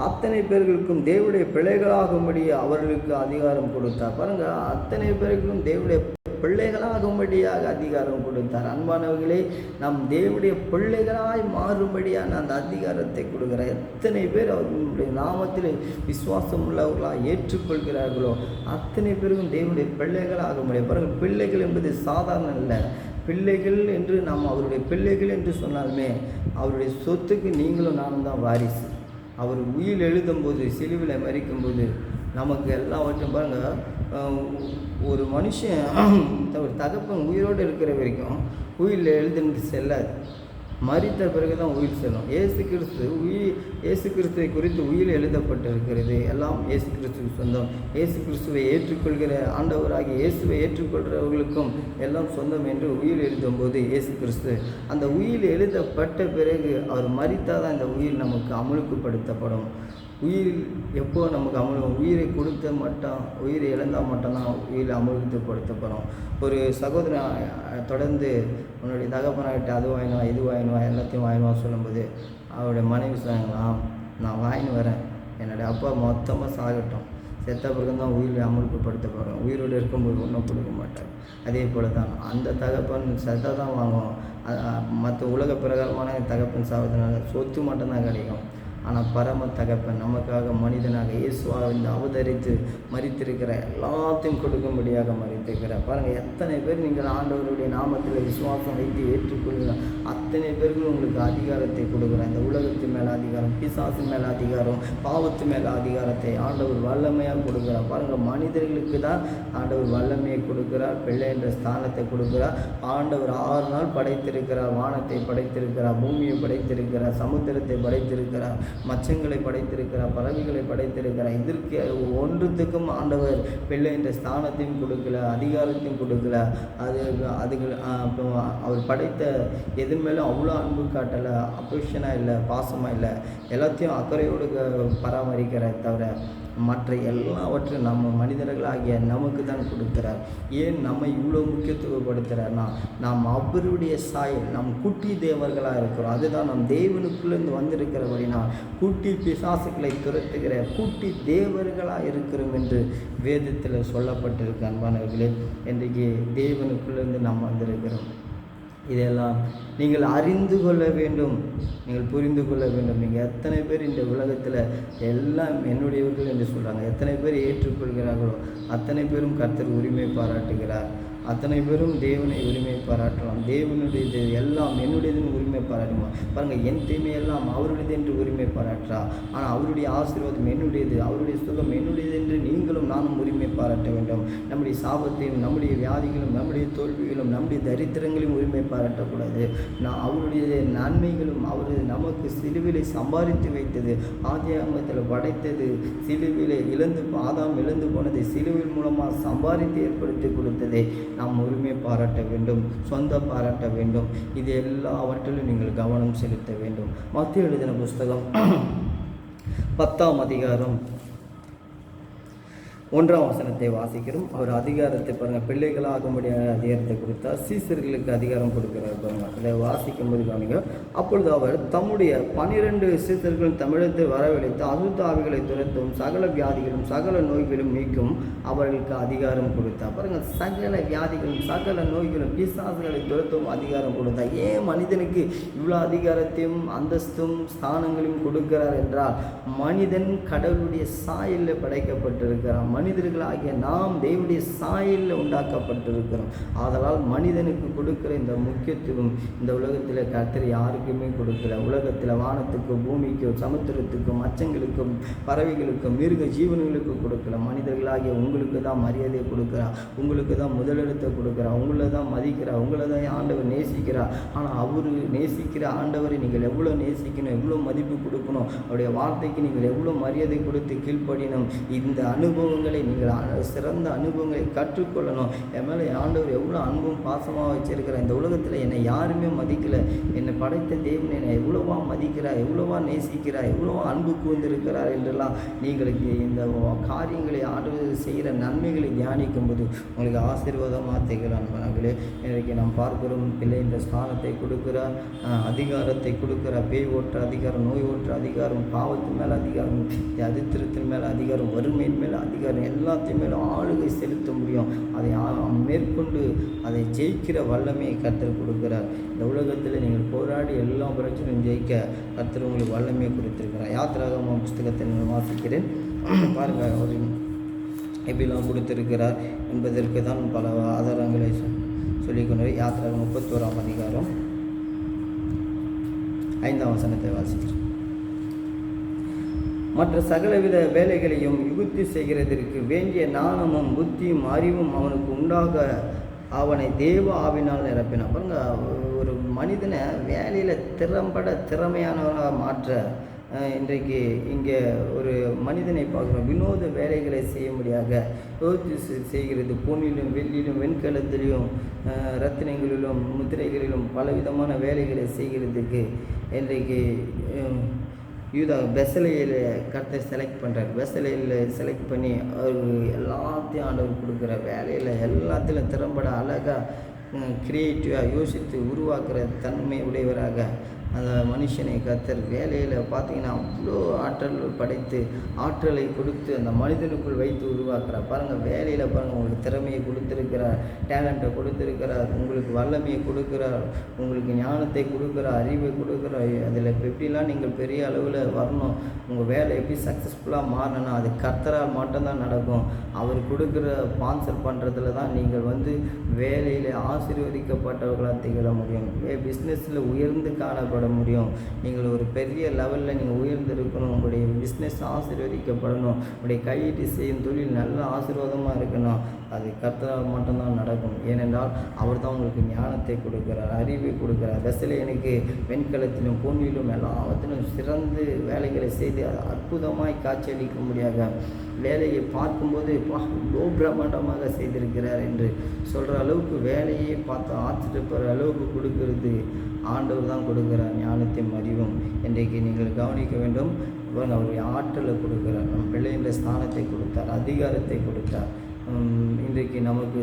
அத்தனை பேர்களுக்கும் தேவனுடைய பிள்ளைகளாகும்படி அவர்களுக்கு அதிகாரம் கொடுத்தார். பாருங்க, அத்தனை பேர்களுக்கும் தேவனுடைய பிள்ளைகளாகும்படியாக அதிகாரம் கொடுத்தார். அன்பானவர்களே, நம் தேவனுடைய பிள்ளைகளாய் மாறும்படியான அந்த அதிகாரத்தை கொடுக்கிறார். எத்தனை பேர் அவர்களுடைய நாமத்தில் விசுவாசம் உள்ளவர்களாக ஏற்றுக்கொள்கிறார்களோ அத்தனை பேருக்கும் தேவனுடைய பிள்ளைகளாக முடியும். பாருங்கள், பிள்ளைகள் என்பது சாதாரண இல்லை. பிள்ளைகள் என்று நாம் அவருடைய பிள்ளைகள் என்று சொன்னாலுமே அவருடைய சொத்துக்கு நீங்களும் நானும் தான் வாரிசு. அவர் உயிர் எழுதும்போது சிலுவையில் மரிக்கும்போது நமக்கு எல்லாவற்றும் பாருங்கள், ஒரு மனுஷன் ஒரு தகப்பன் உயிரோடு இருக்கிற வரைக்கும் உயிரில் எழுதுனது செல்லாது. மரித்த பிறகு தான் உயிர் செல்லும். இயேசு கிறிஸ்துவை குறித்து உயிர் எழுதப்பட்டிருக்கிறது. எல்லாம் இயேசு கிறிஸ்துவுக்கு சொந்தம். இயேசு கிறிஸ்துவை ஏற்றுக்கொள்கிற ஆண்டவராகி இயேசுவை ஏற்றுக்கொள்கிறவர்களுக்கும் எல்லாம் சொந்தம் என்று உயிர் எழுதும்போது இயேசு கிறிஸ்து அந்த உயிர் எழுதப்பட்ட பிறகு அவர் மரித்தால் தான் இந்த உயிர் நமக்கு அமுலுக்குப்படுத்தப்படும். உயிர் எப்போ நமக்கு உயிரை கொடுத்த மட்டும் உயிரை இழந்தால் மட்டும்தான் உயிர் அமுல்படுத்தப்படும். ஒரு சகோதரன் தொடர்ந்து உன்னுடைய தகப்பனாகிட்ட அது வாங்கினுவா இது வாங்கினுவா எல்லாத்தையும் வாங்கினுவான்னு சொல்லும்போது அவருடைய மனைவி சொன்னாங்களாம், நான் வாங்கின்னு வரேன், என்னுடைய அப்பா மொத்தமாக சாகட்டும், செத்த பிறகு தான் உயிரை அமுல்படுத்தப்படும், உயிரோடு இருக்கும்போது ஒன்றும் கொடுக்க மாட்டார். அதே போல் தான் அந்த தகப்பன் செத்தை தான் வாங்குவோம். மற்ற உலக பிரகாரமான தகப்பன் சாவதுனால சொத்து மட்டும்தான் கிடைக்கும். ஆனால் பரம தகப்பன் நமக்காக மனிதனாக இயேசுவாக இந்த அவதரித்து மரித்திருக்கிற எல்லாத்தையும் கொடுக்கும்படியாக மரித்திருக்கிறார். பாருங்கள், எத்தனை பேர் நீங்கள் ஆண்டவருடைய நாமத்தில் விசுவாசம் வைத்து ஏற்றுக்கொள்கிறார் அத்தனை பேர்கள் உங்களுக்கு அதிகாரத்தை கொடுக்குறார். இந்த உலகத்தின் மேலே அதிகாரம், பிசாசின் மேலே அதிகாரம், பாவத்து மேலே அதிகாரத்தை ஆண்டவர் வல்லமையாக கொடுக்குறார். பாருங்கள், மனிதர்களுக்கு தான் ஆண்டவர் வல்லமையை கொடுக்கிறார், பிள்ளை என்ற ஸ்தானத்தை கொடுக்கிறார். ஆண்டவர் 6 நாள் படைத்திருக்கிறார். வானத்தை படைத்திருக்கிறார், பூமியை படைத்திருக்கிறார், சமுத்திரத்தை படைத்திருக்கிறார், மச்சங்களை படைத்திருக்கிறார், பறவைகளை படைத்திருக்கிறார். இதற்கு ஒன்றுத்துக்கும் ஆண்டவர் பிள்ளை என்ற ஸ்தானத்தையும் கொடுக்கல, அதிகாரத்தையும் கொடுக்கல. அதுக்கு அவர் படைத்த எது மேலும் அவ்வளோ அன்பு காட்டலை, அஃபெக்ஷனாக இல்லை, பாசமாக இல்லை, எல்லாத்தையும் அக்கறையோடு பராமரிக்கிற தவிர மற்ற எல்லாவற்றையும் நம்ம மனிதர்களாகிய நமக்கு தான் கொடுக்கிறார். ஏன் நம்ம இவ்வளோ முக்கியத்துவப்படுத்துகிறார்னா, நாம் அவருடைய சாயல், நம் குட்டி தேவர்களாக இருக்கிறோம். அதுதான் நம் தேவனுக்குள்ளேருந்து வந்திருக்கிறபடினா குட்டி பிசாசுகளை துரத்துகிற குட்டி தேவர்களாக இருக்கிறோம் என்று வேதத்தில் சொல்லப்பட்டிருக்கு. அன்பானவர்களே, இன்றைக்கு தேவனுக்குள்ளேருந்து நாம் வந்திருக்கிறோம். இதெல்லாம் நீங்கள் அறிந்து கொள்ள வேண்டும், நீங்கள் புரிந்து கொள்ள வேண்டும். நீங்கள் எத்தனை பேர் இந்த உலகத்தில் எல்லாம் என்னுடையவர்கள் என்று சொல்கிறாங்க, எத்தனை பேர் ஏற்றுக்கொள்கிறார்களோ அத்தனை பேரும் கர்த்தர் உரிமை பாராட்டுகிறார். அத்தனை பேரும் தேவனை உரிமை பாராட்டலாம். தேவனுடையது எல்லாம் என்னுடையதுன்னு உரிமை பாராட்டுமா. பாருங்கள், என் தீமையெல்லாம் அவருடையது என்று உரிமை பாராட்டுறா. ஆனால் அவருடைய ஆசீர்வாதம் என்னுடையது, அவருடைய சுகம் என்னுடையது என்று நீங்களும் நானும் உரிமை பாராட்ட வேண்டும். நம்முடைய சாபத்தையும், நம்முடைய வியாதிகளும், நம்முடைய தோல்விகளும், நம்முடைய தரித்திரங்களையும் உரிமை பாராட்டக்கூடாது. அவருடைய நன்மைகளும் அவர் நமக்கு சிலுவிலை சம்பாதித்து வைத்தது, ஆதியாகமத்தில் படைத்தது, சிலுவிலை ஆதாம் இழந்து போனதை சிலுவின் மூலமாக சம்பாதித்து ஏற்படுத்தி கொடுத்ததை நாம் உரிமை பாராட்ட வேண்டும், சொந்த பாராட்ட வேண்டும். இது எல்லாவற்றிலும் நீங்கள் கவனம் செலுத்த வேண்டும். மத்தேயு எழுதின புஸ்தகம் 10ஆம் அதிகாரம் 1ஆம் வசனத்தை வாசிக்கிறோம். அவர் அதிகாரத்தை பாருங்கள், பிள்ளைகளாகும்படியான அதிகாரத்தை கொடுத்தார், சீசர்களுக்கு அதிகாரம் கொடுக்கிறார். பாருங்கள், அதை வாசிக்கும்போது கவனிங்க. அப்பொழுது அவர் தம்முடைய 12 சீசர்கள் தமிழத்தை வரவழைத்து அசுத்த ஆவிகளை துரத்தும், சகல வியாதிகளும் சகல நோய்களும் நீக்கும் அவர்களுக்கு அதிகாரம் கொடுத்தார். பாருங்கள், சகல வியாதிகளும் சகல நோய்களும் பிசாசுகளை துரத்தும் அதிகாரம் கொடுத்தார். ஏன் மனிதனுக்கு இவ்வளோ அதிகாரத்தையும் அந்தஸ்தும் ஸ்தானங்களையும் கொடுக்கிறார் என்றால், மனிதன் கடவுளுடைய சாயலில் படைக்கப்பட்டிருக்கிறான். மனிதர்களாகிய நாம் தேவனுடைய சாயலில் உண்டாக்கப்பட்டிருக்கிறோம். ஆதலால் மனிதனுக்கு கொடுக்கிற இந்த முக்கியத்துவம் இந்த உலகத்தில் கர்த்தர் யாருக்குமே கொடுக்கல. உலகத்தில் வானத்துக்கும் பூமிக்கும் சமுத்திரத்துக்கும் மச்சங்களுக்கும் பறவைகளுக்கும் மிருக ஜீவன்களுக்கும் கொடுக்கல. மனிதர்களாகிய உங்களுக்கு தான் மரியாதையை கொடுக்குறா, உங்களுக்கு தான் முதலிடத்தை கொடுக்குறா, உங்களை தான் மதிக்கிறா, உங்களை தான் ஆண்டவர் நேசிக்கிறா. ஆனால் அவர் நேசிக்கிற ஆண்டவரை நீங்கள் எவ்வளோ நேசிக்கணும், எவ்வளோ மதிப்பு கொடுக்கணும், அவருடைய வார்த்தைக்கு நீங்கள் எவ்வளோ மரியாதை கொடுத்து கீழ்ப்படியணும். இந்த அனுபவங்கள் காரியங்களை நீங்கள் சிறந்த அனுபவங்களை கற்றுக்கொள்ளணும். என் மேலே ஆண்டவர் எவ்வளோ அன்பும் பாசமாக வச்சுருக்கிறார். இந்த உலகத்தில் என்னை யாருமே மதிக்கலை, என்னை படைத்த தேவன் என்னை எவ்வளோவா மதிக்கிறார், எவ்வளோவா நேசிக்கிறார், எவ்வளோவா அன்பு கூர்ந்திருக்கிறார் என்றெல்லாம் நீங்களுக்கு இந்த காரியங்களை ஆண்டவர் செய்கிற நன்மைகளை தியானிக்கும் போது உங்களுக்கு ஆசீர்வாதமாக திகழான். மனங்களே, இன்றைக்கு நாம் பார்க்கிறோம், பிள்ளை இந்த ஸ்தானத்தை கொடுக்கிறார், அதிகாரத்தை கொடுக்கிறார். பேய் ஓட்டுற அதிகாரம், நோய் ஓட்டுற அதிகாரம், பாவத்தின் மேலே அதிகாரம், அதித்திரத்தின் மேலே அதிகாரம், வறுமையின் மேலே அதிகாரம், எல்லாத்தையும் மேலே ஆளுகை செலுத்த முடியும். அதை மேற்கொண்டு அதை ஜெயிக்கிற வல்லமையை கர்த்தர் கொடுக்கிறார். இந்த உலகத்தில் நீங்கள் போராடி எல்லா பிரச்சனையும் ஜெயிக்க கர்த்தர் உங்களுக்கு வல்லமையை கொடுத்திருக்கிறார். யாத்திராகம புஸ்தகத்தை நான் வாசிக்கிறேன் பாருங்கள். ஒரு எப்படிலாம் கொடுத்திருக்கிறார் என்பதற்கு தான் பல ஆதாரங்களை சொல்லிக்கொண்டு யாத்திராகமம் 31ஆம் அதிகாரம் 5ஆம் வசனத்தை வாசிக்கிறேன். மற்ற சகலவித வேலைகளையும் யுக்தி செய்கிறதற்கு வேண்டிய ஞானமும் புத்தியும் அறிவும் அவனுக்கு உண்டாக அவனை தேவ ஆவினால் நிரப்பினான். பாருங்க, ஒரு மனிதனை வேலையில் திறமையானவராக மாற்ற இன்றைக்கு இங்கே ஒரு மனிதனை பார்க்குறோம். வினோத வேலைகளை செய்ய முடியாத யோசித்து செய்கிறது. பொன்னிலும் வெள்ளியிலும் வெண்கலத்திலும் ரத்தினங்களிலும் முத்திரைகளிலும் பலவிதமான வேலைகளை செய்கிறதுக்கு இன்றைக்கு பெசலையில் கர்த்தர் செலக்ட் பண்ணுறார். பெசலையில் செலக்ட் பண்ணி அவருக்கு எல்லாத்தையும் ஆண்டவர் கொடுக்குற வேலையில் எல்லாத்திலும் திறம்பட அழகாக க்ரியேட்டிவாக யோசித்து உருவாக்குற தன்மை உடையவராக அந்த மனுஷனை கர்த்தர் வேலையில் பார்த்தீங்கன்னா அவ்வளோ ஆற்றல் படைத்து ஆற்றலை கொடுத்து அந்த மனிதனுக்குள் வைத்து உருவாக்குறார். பாருங்கள், வேலையில் பாருங்கள், உங்களுக்கு திறமையை கொடுத்துருக்கிறார், டேலண்ட்டை கொடுத்துருக்கிறார், உங்களுக்கு வல்லமையை கொடுக்குறார், உங்களுக்கு ஞானத்தை கொடுக்குறார், அறிவை கொடுக்குறார். அதில் எப்படிலாம் நீங்கள் பெரிய அளவில் வரணும், உங்கள் வேலை எப்படி சக்ஸஸ்ஃபுல்லாக மாறணும்னா அது கர்த்தரால் மட்டும்தான் நடக்கும். அவர் கொடுக்குற ஸ்பான்சர் பண்ணுறதுல தான் நீங்கள் வேலையில் ஆசீர்வதிக்கப்பட்டவர்களாக திகழ முடியும். பிஸ்னஸில் உயர்ந்து காணப்பட முடியும். நீங்கள் ஒரு பெரிய லெவலில் நீங்கள் உயர்ந்திருக்கணும். உங்களுடைய பிஸ்னஸ் ஆசீர்வதிக்கப்படணும். உங்களுடைய கையீட்டு செய்யும் தொழில் நல்ல ஆசீர்வாதமாக இருக்கணும். அது கர்த்தரால் மட்டும்தான் நடக்கும். ஏனென்றால் அவர் தான் உங்களுக்கு ஞானத்தை கொடுக்கிறார், அறிவை கொடுக்கிறார். பெசலேயனுக்கு வெண்கலத்திலும் பொன்னிலும் எல்லாவற்றிலும் சிறந்து வேலைகளை செய்து அற்புதமாய் காட்சியளிக்க முடியாத வேலையை பார்க்கும்போது இவ்வளோ பிரம்மாண்டமாக செய்திருக்கிறார் என்று சொல்கிற அளவுக்கு வேலையை பார்த்து ஆச்சரியப்படுற அளவுக்கு கொடுக்கறது ஆண்டவர் தான் கொடுக்கிறார். ஞானத்தையும் அறிவும் இன்றைக்கு நீங்கள் கவனிக்க வேண்டும். அவருடைய ஆற்றலை கொடுக்கிறார். நம் பிள்ளைன்ற ஸ்தானத்தை கொடுத்தார், அதிகாரத்தை கொடுத்தார். இன்றைக்கு நமக்கு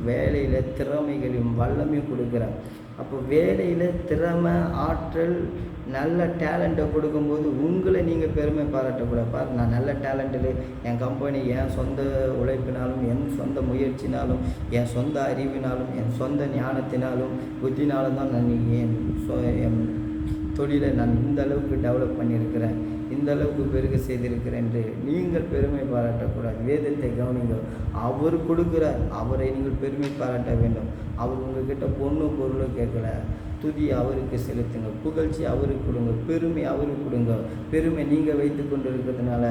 வேலையில் திறமைகளையும் வல்லமையும் கொடுக்கிறார். அப்போ வேலையில் திறமை, ஆற்றல், நல்ல டேலண்ட்டை கொடுக்கும்போது உங்களை நீங்கள் பெருமை பாராட்டக்கூடாது. பாரு, நான் நல்ல டேலண்ட்டில் என் கம்பெனி என் சொந்த உழைப்பினாலும், என் சொந்த முயற்சினாலும், என் சொந்த அறிவினாலும், என் சொந்த ஞானத்தினாலும், புத்தினாலும் தான் நான் என் தொழிலை நான் இந்த அளவுக்கு டெவலப் பண்ணியிருக்கிறேன், இந்த அளவுக்கு பெருக செய்திருக்கிறேன் என்று நீங்கள் பெருமை பாராட்டக்கூடாது. வேதத்தை கவனிங்கள். அவர் கொடுக்கிறார், அவரை நீங்கள் பெருமை பாராட்ட வேண்டும். அவர் உங்கள்கிட்ட பொண்ணு பொருளும் கேட்கல. துதி அவருக்கு செலுத்துங்க, புகழ்ச்சி அவருக்கு கொடுங்க, பெருமை அவருக்கு கொடுங்க. பெருமை நீங்கள் வைத்து கொண்டு இருக்கிறதுனால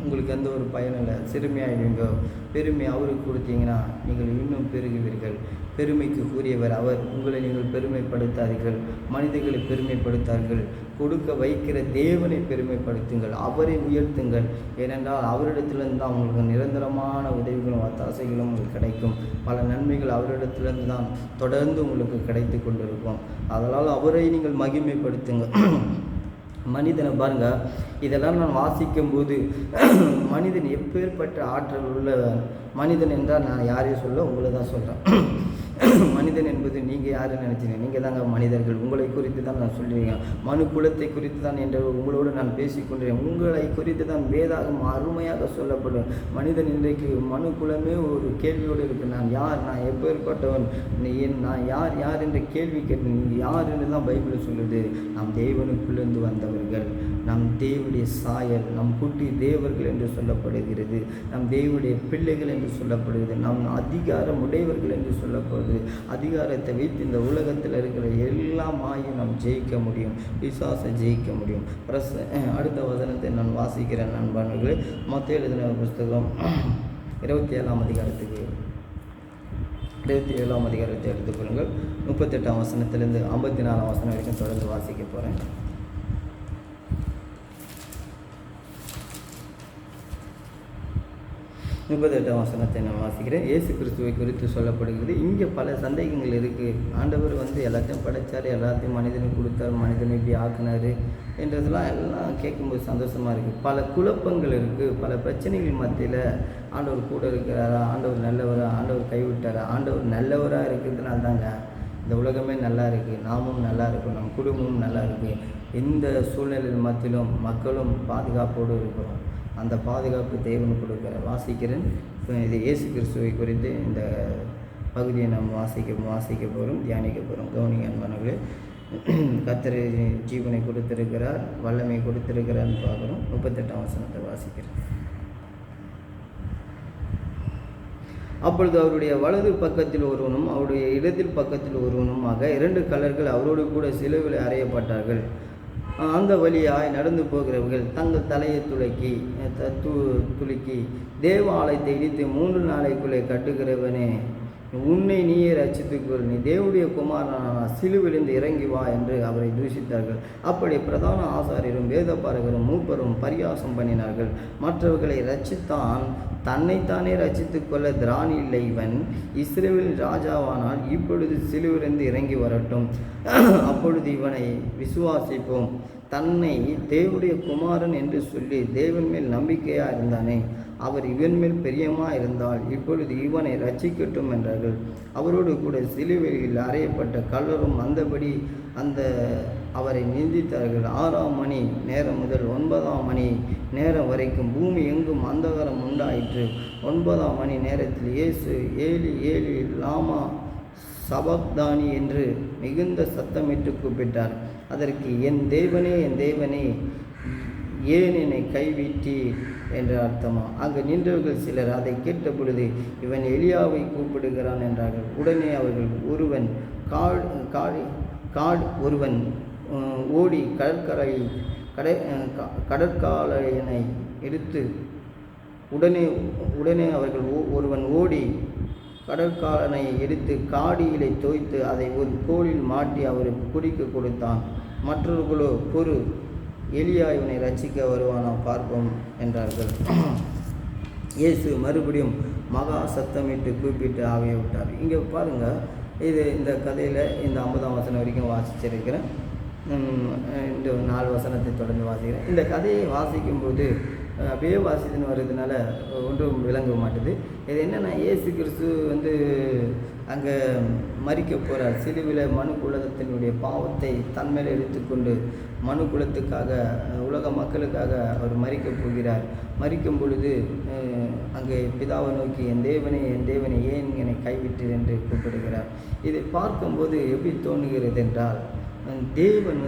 உங்களுக்கு எந்த ஒரு பயனும் இல்லை, சிறுமையாகிடுங்க. பெருமை அவருக்கு கொடுத்தீங்கன்னா நீங்கள் இன்னும் பெருகுவீர்கள். பெருமைக்கு கூறியவர் அவர். உங்களை நீங்கள் பெருமைப்படுத்தாதீர்கள், மனிதர்களை பெருமைப்படுத்தார்கள். கொடுக்க வைக்கிற தேவனை பெருமைப்படுத்துங்கள், அவரை உயர்த்துங்கள். ஏனென்றால் அவரிடத்திலிருந்து தான் உங்களுக்கு நிரந்தரமான உதவிகளும் ஒத்தாசைகளும் உங்களுக்கு கிடைக்கும். பல நன்மைகள் அவரிடத்திலிருந்து தான் தொடர்ந்து உங்களுக்கு கிடைத்து கொண்டிருக்கும். அதனால் அவரை நீங்கள் மகிமைப்படுத்துங்க. மனிதனை பாருங்கள், இதெல்லாம் நான் வாசிக்கும்போது மனிதன் எப்பேற்பட்ட ஆற்றல் உள்ள மனிதன் என்றால் நான் யாரையும் சொல்ல, உங்களை தான் சொல்கிறேன். மனிதன் என்பது நீங்கள் யாருன்னு நினச்சிங்க? நீங்கள் தாங்க மனிதர்கள். உங்களை குறித்து தான் நான் சொல்லுவீங்க. மனு குலத்தை குறித்து தான் என்று உங்களோடு நான் பேசிக்கொண்டேன். உங்களை குறித்து தான் வேதாகம் அருமையாக சொல்லப்படும். மனிதன் இன்றைக்கு மனு குலமே ஒரு கேள்வியோடு இருக்குது. நான் யார், நான் எப்பேற்பட்டவன், நான் யார் யார் என்ற கேள்வி கேட்டு நீங்கள் யார் என்று தான் பைபிள் சொல்லுது. நாம் தேவனுக்குள்ளேருந்து வந்தவர்கள், நம் தேவனுடைய சாயல், நம் குட்டி தேவர்கள் என்று சொல்லப்படுகிறது, நம் தேவனுடைய பிள்ளைகள் என்று சொல்லப்படுகிறது, நம் அதிகாரம் உடையவர்கள் என்று சொல்லப்படுகிறது. அதிகாரத்தை வைத்து இந்த உலகத்தில் இருக்கிற எல்லாமாயும் நாம் ஜெயிக்க முடியும், பிசாசை ஜெயிக்க முடியும். அடுத்த வசனத்தை நான் வாசிக்கிறேன் நண்பர்களே. மத்தேயு எழுதின புஸ்தகம் 27ஆம் அதிகாரத்துக்கு 27ஆம் அதிகாரத்தை எடுத்துக்கொள்ளுங்கள். 38ஆம் வசனத்திலிருந்து 54ஆம் வசனம் வரைக்கும் தொடர்ந்து வாசிக்க போகிறேன். 38ஆம் வசனத்தை நான் வாசிக்கிறேன். இயேசு கிறிஸ்துவை குறித்து சொல்லப்படுகிறது. இங்கே பல சந்தேகங்கள் இருக்குது. ஆண்டவர் எல்லாத்தையும் படைத்தார், எல்லாத்தையும் மனிதனுக்கு கொடுத்தார், மனிதனை இப்படி ஆக்குனார் என்றதெல்லாம் எல்லாம் கேட்கும்போது சந்தோஷமாக இருக்குது. பல குழப்பங்கள் இருக்குது, பல பிரச்சனைகள் மத்தியில் ஆண்டவர் கூட இருக்கிறாரா, ஆண்டவர் நல்லவரா, ஆண்டவர் கைவிட்டாரா, ஆண்டவர் நல்லவராக இருக்கிறதுனால தாங்க இந்த உலகமே நல்லா இருக்குது, நாமும் நல்லா இருக்கும், நம் குடும்பமும் நல்லா இருக்குது. இந்த சூழ்நிலையில் மத்தியிலும் மக்களும் பாதுகாப்போடு இருக்கிறோம். அந்த பாதுகாப்பு தேவன் கொடுக்கிற வாசிக்கிறேன். இது இயேசு கிறிஸ்துவை குறித்து இந்த பகுதியை நாம் வாசிக்க போகிறோம், தியானிக்க போகிறோம். கவனிங்க அன்பானவர்களே, கர்த்தர் ஜீவனை கொடுத்திருக்கிறார், வல்லமை கொடுத்திருக்கிறார்னு பார்க்குறோம். 38ஆம் வசனத்தை வாசிக்கிறேன். அப்பொழுது அவருடைய வலது பக்கத்தில் ஒருவனும் அவருடைய இடத்தில் பக்கத்தில் ஒருவனுமாக 2 கள்ளர்கள் அவரோடு கூட சிலுவையில் அறையப்பட்டார்கள். அந்த வழியாய் நடந்து போகிறவர்கள் தங்கள் தலையை துலுக்கி தேவ ஆலயத்தை இடித்து 3 நாளைக்குள்ளே கட்டுகிறவனே, உன்னை நீயே ரட்சித்துக்கொள், நீ தேவனுடைய குமாரனான சிலுவிலிருந்து இறங்கி வா என்று அவரை தூஷித்தார்கள். அப்படி பிரதான ஆசாரியரும் வேதபாரகரும் மூப்பரும் பரியாசம் பண்ணினார்கள். மற்றவர்களை ரட்சித்தான், தன்னைத்தானே ரட்சித்து கொள்ள திராணி இல்லை. இவன் இஸ்ரவேலின் ராஜாவானால் இப்பொழுது சிலுவிலிருந்து இறங்கி வரட்டும், அப்பொழுது இவனை விசுவாசிப்போம். தன்னை தேவனுடைய குமாரன் என்று சொல்லி தேவன் மேல் நம்பிக்கையாக இருந்தானே, அவர் இவன் மேல் பிரியமாக இருந்தால் இப்பொழுது இவனை ரட்சிக்கட்டும் என்றார்கள். அவரோடு கூட சிலுவையில் அறையப்பட்ட கள்ளரும் அந்தபடி அவரை நிந்தித்தார்கள். 6ஆம் மணி நேரம் முதல் 9ஆம் மணி நேரம் வரைக்கும் பூமி எங்கும் அந்தகாரம் உண்டாயிற்று. 9ஆம் மணி நேரத்தில் இயேசு ஏலி ஏலி லாமா சபக்தானி என்று மிகுந்த சத்தமிட்டு கூப்பிட்டார். அதற்கு, என் தேவனே, என் தேவனே, ஏன் என்னை கைவிட்டி என்ற அர்த்தமா. அங்கு நின்றவர்கள் சிலர் அதை கேட்ட பொழுது, இவன் எலியாவை கூப்பிடுகிறான் என்றார்கள். உடனே அவர்கள் ஒருவன் ஓடி கடற்காலையனை எடுத்து உடனே அவர்கள் ஒருவன் ஓடி கடற்காலனை எடுத்து காடியிலே தோய்த்து அதை ஒரு கோலில் மாட்டி அவருக்கு குடிக்க கொடுத்தான். மற்றவர்களோ, பொறு, எலியா இவனை ரட்சிக்க வருவானா பார்ப்போம் என்றார்கள். இயேசு மறுபடியும் மகா சத்தமிட்டு கூப்பிட்டு ஆவியை விட்டார். இங்கே பாருங்கள், இந்த கதையில் இந்த 50ஆம் வசனம் வரைக்கும் வாசிச்சிருக்கிறேன். இந்த 4 வசனத்தை தொடர்ந்து வாசிக்கிறேன். இந்த கதையை வாசிக்கும்போது அப்படியே வாசித்துன்னு வர்றதுனால ஒன்றும் விளங்க மாட்டுது. இது என்னென்னா, இயேசு கிறிஸ்து அங்கே மரிக்க போகிறார். சிலுவையில் மனு குலத்தினுடைய பாவத்தை தன்மேல் எடுத்துக்கொண்டு மனு குலத்துக்காக, உலக மக்களுக்காக அவர் மரிக்கப் போகிறார். மரிக்கும் பொழுது அங்கே பிதாவை நோக்கி, என் தேவனே, என் தேவனே, ஏன் என்னை கைவிட்டு என்று கூப்பிடுகிறார். இதை பார்க்கும்போது எப்படி தோணுகிறது என்றால், தேவன்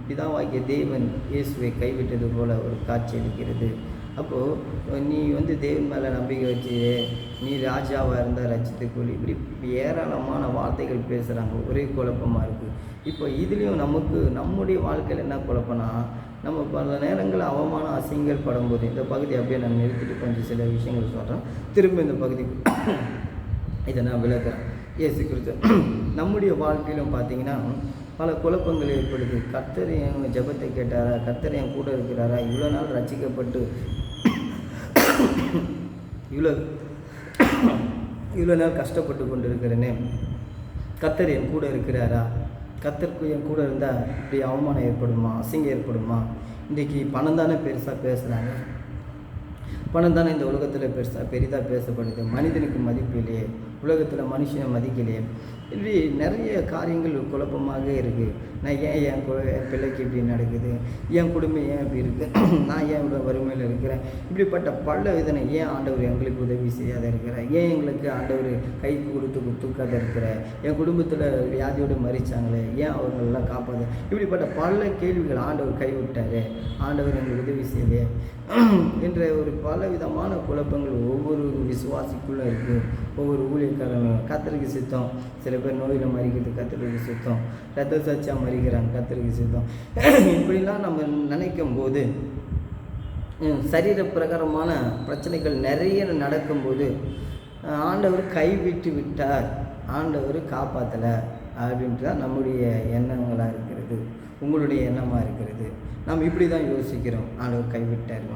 பிதாவாகிய தேவன் இயேசுவை கைவிட்டது போல ஒரு காட்சி அளிக்கிறது. அப்போது நீ தேவன் மேலே நம்பிக்கை வச்சு நீ ராஜாவாக இருந்தால் ரட்சித்துக்கொள், இப்படி ஏராளமான வார்த்தைகள் பேசுகிறாங்க. ஒரே குழப்பமாக இருக்குது. இப்போ இதுலேயும் நம்முடைய வாழ்க்கையில் என்ன குழப்பம்னா, நம்ம பல நேரங்களில் அவமானம் அசிங்கங்கள் படும்போது, இந்த பகுதி அப்படியே நான் நிறுத்திட்டு கொஞ்சம் சில விஷயங்கள் சொல்கிறேன். திரும்ப இந்த பகுதி இதை நான் விளக்குறேன். இயேசு கிறிஸ்து நம்முடைய வாழ்க்கையிலும் பார்த்தீங்கன்னா பல குழப்பங்கள் ஏற்படுது. கர்த்தர் என் ஜெபத்தை கேட்டாரா, கர்த்தர் என் கூட இருக்கிறாரா, இவ்வளோ நாள் ரட்சிக்கப்பட்டு இவ்வளோ நாள் கஷ்டப்பட்டு கொண்டு இருக்கிறேனே, கர்த்தர் என் கூட இருக்கிறாரா, கர்த்தருக்கு என் கூட இருந்தால் இப்படி அவமானம் ஏற்படுமா, அசிங்கம் ஏற்படுமா? இன்றைக்கி பணம் தானே பெருசாக பேசுகிறாங்க, பணம் தானே இந்த உலகத்தில் பெரிதாக பேசப்படுது, மனிதனுக்கு மதிப்பு இல்லையே, உலகத்தில் மனுஷனை மதிக்கலையே, இப்படி நிறைய காரியங்கள் குழப்பமாக இருக்குது. நான் என் பிள்ளைக்கு இப்படி நடக்குது, என் குடும்பம் ஏன் இப்படி இருக்குது, நான் ஏன் இவ்வளோ வறுமையில் இருக்கிறேன், இப்படிப்பட்ட பல விதனை ஏன் ஆண்டவர் எங்களுக்கு உதவி செய்யாத இருக்கிறார், ஏன் எங்களுக்கு ஆண்டவர் கை கொடுத்து தூக்காத இருக்கிறார், என் குடும்பத்தில் வியாதியோடு மறிச்சாங்களே, ஏன் அவங்களெல்லாம் காப்பாது, இப்படிப்பட்ட பல கேள்விகள். ஆண்டவர் கைவிட்டார், ஆண்டவர் எங்களுக்கு உதவி செய்யலையே என்ற ஒரு பல விதமான குழப்பங்கள் ஒவ்வொரு விசுவாசிக்குள்ளே இருக்குது. ஒவ்வொரு ஊழியக்காரங்களும் கர்த்தருக்கு சித்தம். சில பேர் நோயில் மறிக்கிறது கர்த்தருக்கு சித்தம், ரத்த சாட்சியா மறிக்கிறாங்க கர்த்தருக்கு சித்தம். இப்படிலாம் நம்ம நினைக்கும் போது சரீர பிரகாரமான பிரச்சனைகள் நிறைய நடக்கும்போது ஆண்டவர் கைவிட்டு விட்டார், ஆண்டவர் காப்பாற்றலை அப்படின்ட்டு தான் நம்முடைய எண்ணங்களாக இருக்கிறது, உங்களுடைய எண்ணமாக இருக்கிறது. நாம் இப்படி தான் யோசிக்கிறோம், ஆண்டவர் கைவிட்டாருங்க.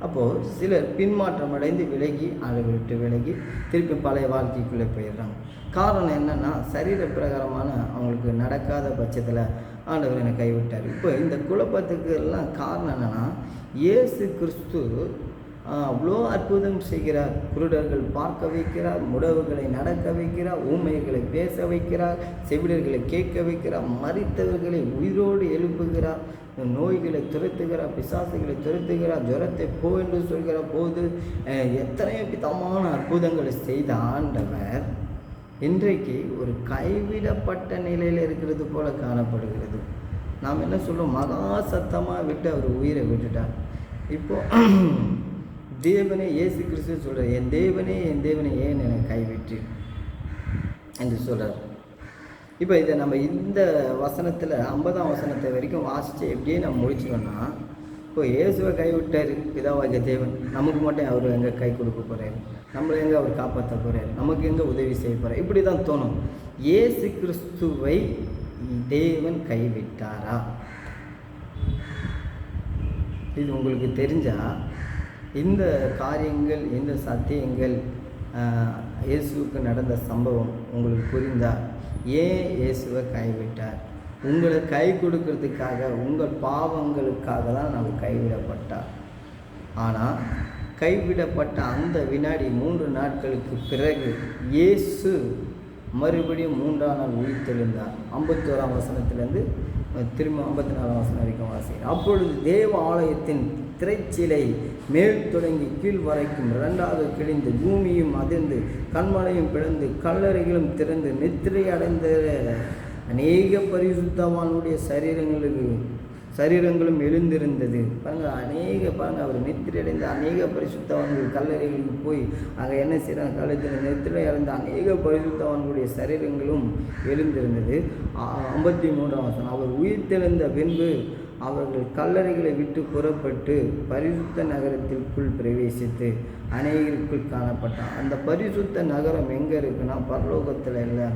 அப்போது சிலர் பின்மாற்றம் அடைந்து விலகி அதை விட்டு விலகி திருப்பி பழைய வாழ்க்கைக்குள்ளே போயிடுறாங்க. காரணம் என்னென்னா, சரீர பிரகாரமான அவங்களுக்கு நடக்காத பட்சத்தில் ஆண்டவர் என்னை கைவிட்டார். இப்போ இந்த குழப்பத்துக்கு எல்லாம் காரணம் என்னென்னா, இயேசு கிறிஸ்து அவ்வளோ அற்புதம் செய்கிறார். குருடர்கள் பார்க்க வைக்கிறார், முடவுகளை நடக்க வைக்கிறார், ஊமையர்களை பேச வைக்கிறார், செவிடர்களை கேட்க வைக்கிறார், மரித்தவர்களை உயிரோடு எழுப்புகிறார், நோய்களை துரத்துகிறார், பிசாசுகளை துரத்துகிறார், ஜுரத்தை போ என்று சொல்கிற போது எத்தனையோ விதமான அற்புதங்களை செய்த ஆண்டவர் இன்றைக்கு ஒரு கைவிடப்பட்ட நிலையில் இருக்கிறது போல காணப்படுகிறது. நாம் என்ன சொல்கிறோம், மகா சத்தமாக விட்டு அவர் உயிரை விட்டுட்டார். இப்போது தேவனே, இயேசு கிறிஸ்து சொல்கிறார், என் தேவனே ஏன் என்னை கைவிட்டு என்று சொல்கிறார். இப்போ இதை நம்ம இந்த வசனத்தில் 50ஆம் வசனத்தை வரைக்கும் வாசித்து எப்படியே நம்ம முடிச்சிட்டோம்னா, இப்போ இயேசுவை கைவிட்டார் பிதாவாகிய தேவன், நமக்கு மட்டும் அவர் எங்கே கை கொடுக்க போகிறார், நம்மளை எங்கே அவர் காப்பாற்ற போகிறார், நமக்கு எங்கே உதவி செய்ய போகிறார், இப்படி தான் தோணும். இயேசு கிறிஸ்துவை தேவன் கைவிட்டாரா? இது உங்களுக்கு தெரிஞ்சால் இந்த காரியங்கள், இந்த சத்தியங்கள், இயேசுவுக்கு நடந்த சம்பவம் உங்களுக்கு புரிந்தால், ஏன் இயேசுவை கைவிட்டார்? உங்களை கை கொடுக்கறதுக்காக, உங்கள் பாவங்களுக்காக தான் நம்ம கைவிடப்பட்டார். ஆனால் கைவிடப்பட்ட அந்த வினாடி 3 நாட்களுக்கு பிறகு இயேசு மறுபடியும் 3ஆம் நாள் உயிர்த்தெழுந்தார். 51ஆம் வசனத்திலேருந்து திரும்ப 54ஆம் வசனம் வரைக்கும் வாசிக்கிறேன். அப்பொழுது தேவ ஆலயத்தின் திரைச்சிலை மேல் தொடங்கி கீழ் வரைக்கும் 2ஆக கிழிந்து, பூமியும் அதிர்ந்து, கண்மலையும் பிளந்து, கல்லறைகளும் திறந்து, நித்திரை அடைந்த அநேக பரிசுத்தவானுடைய சரீரங்களும் எழுந்திருந்தது. பாருங்கள், அவர் நித்திரை அடைந்த அநேக பரிசுத்தவான்கள் கல்லறைகளுக்கு போய் அங்கே என்ன செய்கிறாங்க, கழுத்தில் நித்திரை அடைந்த அநேக பரிசுத்தவான்களுடைய சரீரங்களும் எழுந்திருந்தது. 53ஆம் வசனம், அவர் உயிர்த்தெழுந்த பின்பு அவர்கள் கல்லறைகளை விட்டு புறப்பட்டு பரிசுத்த நகரத்திற்குள் பிரவேசித்து அநேகருக்குள் காணப்பட்டான். அந்த பரிசுத்த நகரம் எங்கே இருக்குன்னா, பரலோகத்தில் இல்லை,